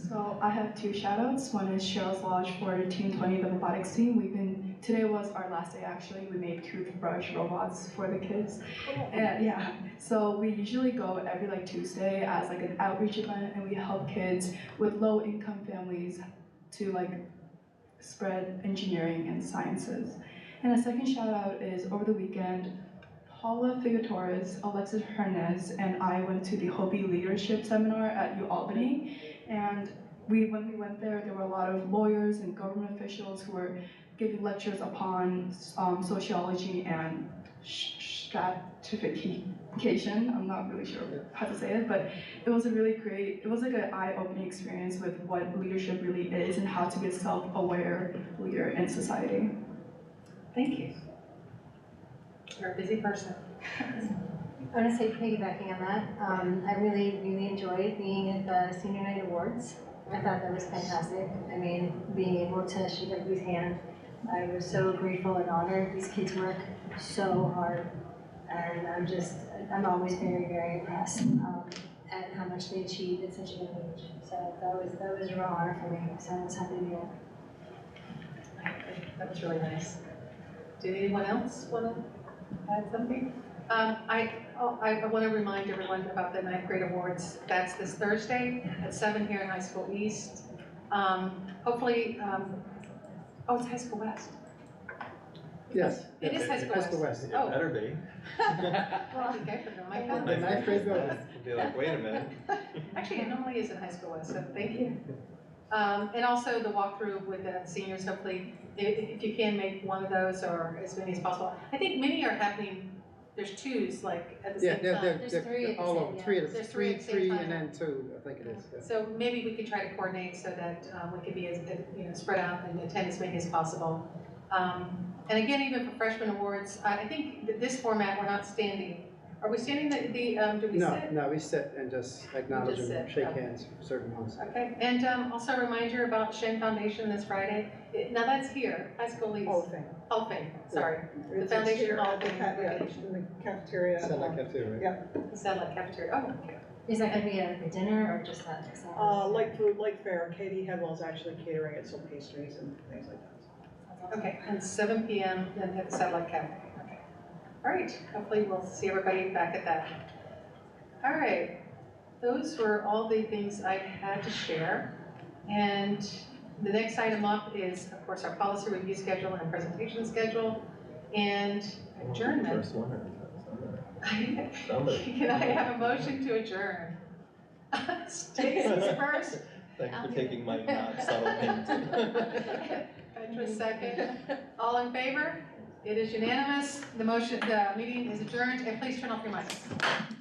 So I have 2 shout-outs. One is Cheryl's Lodge for Team 20, the robotics team. Today was our last day actually. We made toothbrush robots for the kids. And so we usually go every Tuesday as an outreach event, and we help kids with low-income families to spread engineering and sciences. And a second shout-out is over the weekend, Paula Figuetorres, Alexis Hernandez, and I went to the Hobie Leadership Seminar at UAlbany. And when we went there were a lot of lawyers and government officials who were giving lectures upon sociology and stratification. I'm not really sure how to say it, but it was a really great, it was an eye-opening experience with what leadership really is and how to be a self-aware leader in society. Thank you. You're a busy person. I want to say, piggybacking on that, I really, really enjoyed being at the Senior Night Awards. I thought that was fantastic. I mean, being able to shake everybody's hand. I was so grateful and honored. These kids work so hard, and I'm always very, very impressed. and how much they achieved at such a young age. So that was a real honor for me, so I was happy to be there. That was really nice. Did anyone else want to add something? I want to remind everyone about the 9th grade awards. That's this Thursday at 7 here in High School East. Hopefully, oh, it's High School West. Yes. It is High School High School West. West. Oh. It better be. Well, I think I forgot my The calendar. 9th grade building. Be like, wait a minute. Actually, it normally is in High School West, so thank you. And also the walkthrough with the seniors, hopefully, if you can make one of those or as many as possible. I think many are happening, there's twos, like, at the Yeah, same time. they're all over, There's three at the same three time. and then 2, I think it is. Yeah. So maybe we could try to coordinate so that we could be as, spread out and attend as many as possible. And again, even for freshman awards, I think that this format, we're not standing. Are we standing do we sit? No, we sit and just acknowledge just and sit, shake okay. hands for certain ones. Okay, and also a reminder about Shen Foundation this Friday. Now that's here, High School East. Hall of Fame. Hall of Fame, sorry. The It's Foundation here Hall at of the Fame. in the cafeteria. Satellite cafeteria. Yeah. The Satellite Cafeteria, oh, okay. Is that gonna be a dinner or just that? Light food, light fare. Katie Headwell's actually catering it, so pastries and things like that. Okay, and 7 p.m. then at the Satellite Cafe. Okay. All right, hopefully we'll see everybody back at that. All right, those were all the things I had to share. And the next item up is, of course, our policy review schedule and presentation schedule and adjournment. First one or Can I have a motion to adjourn? Stacy's first. Thanks for taking my not subtle hint. Petra second. All in favor? It is unanimous. The meeting is adjourned, and please turn off your mics.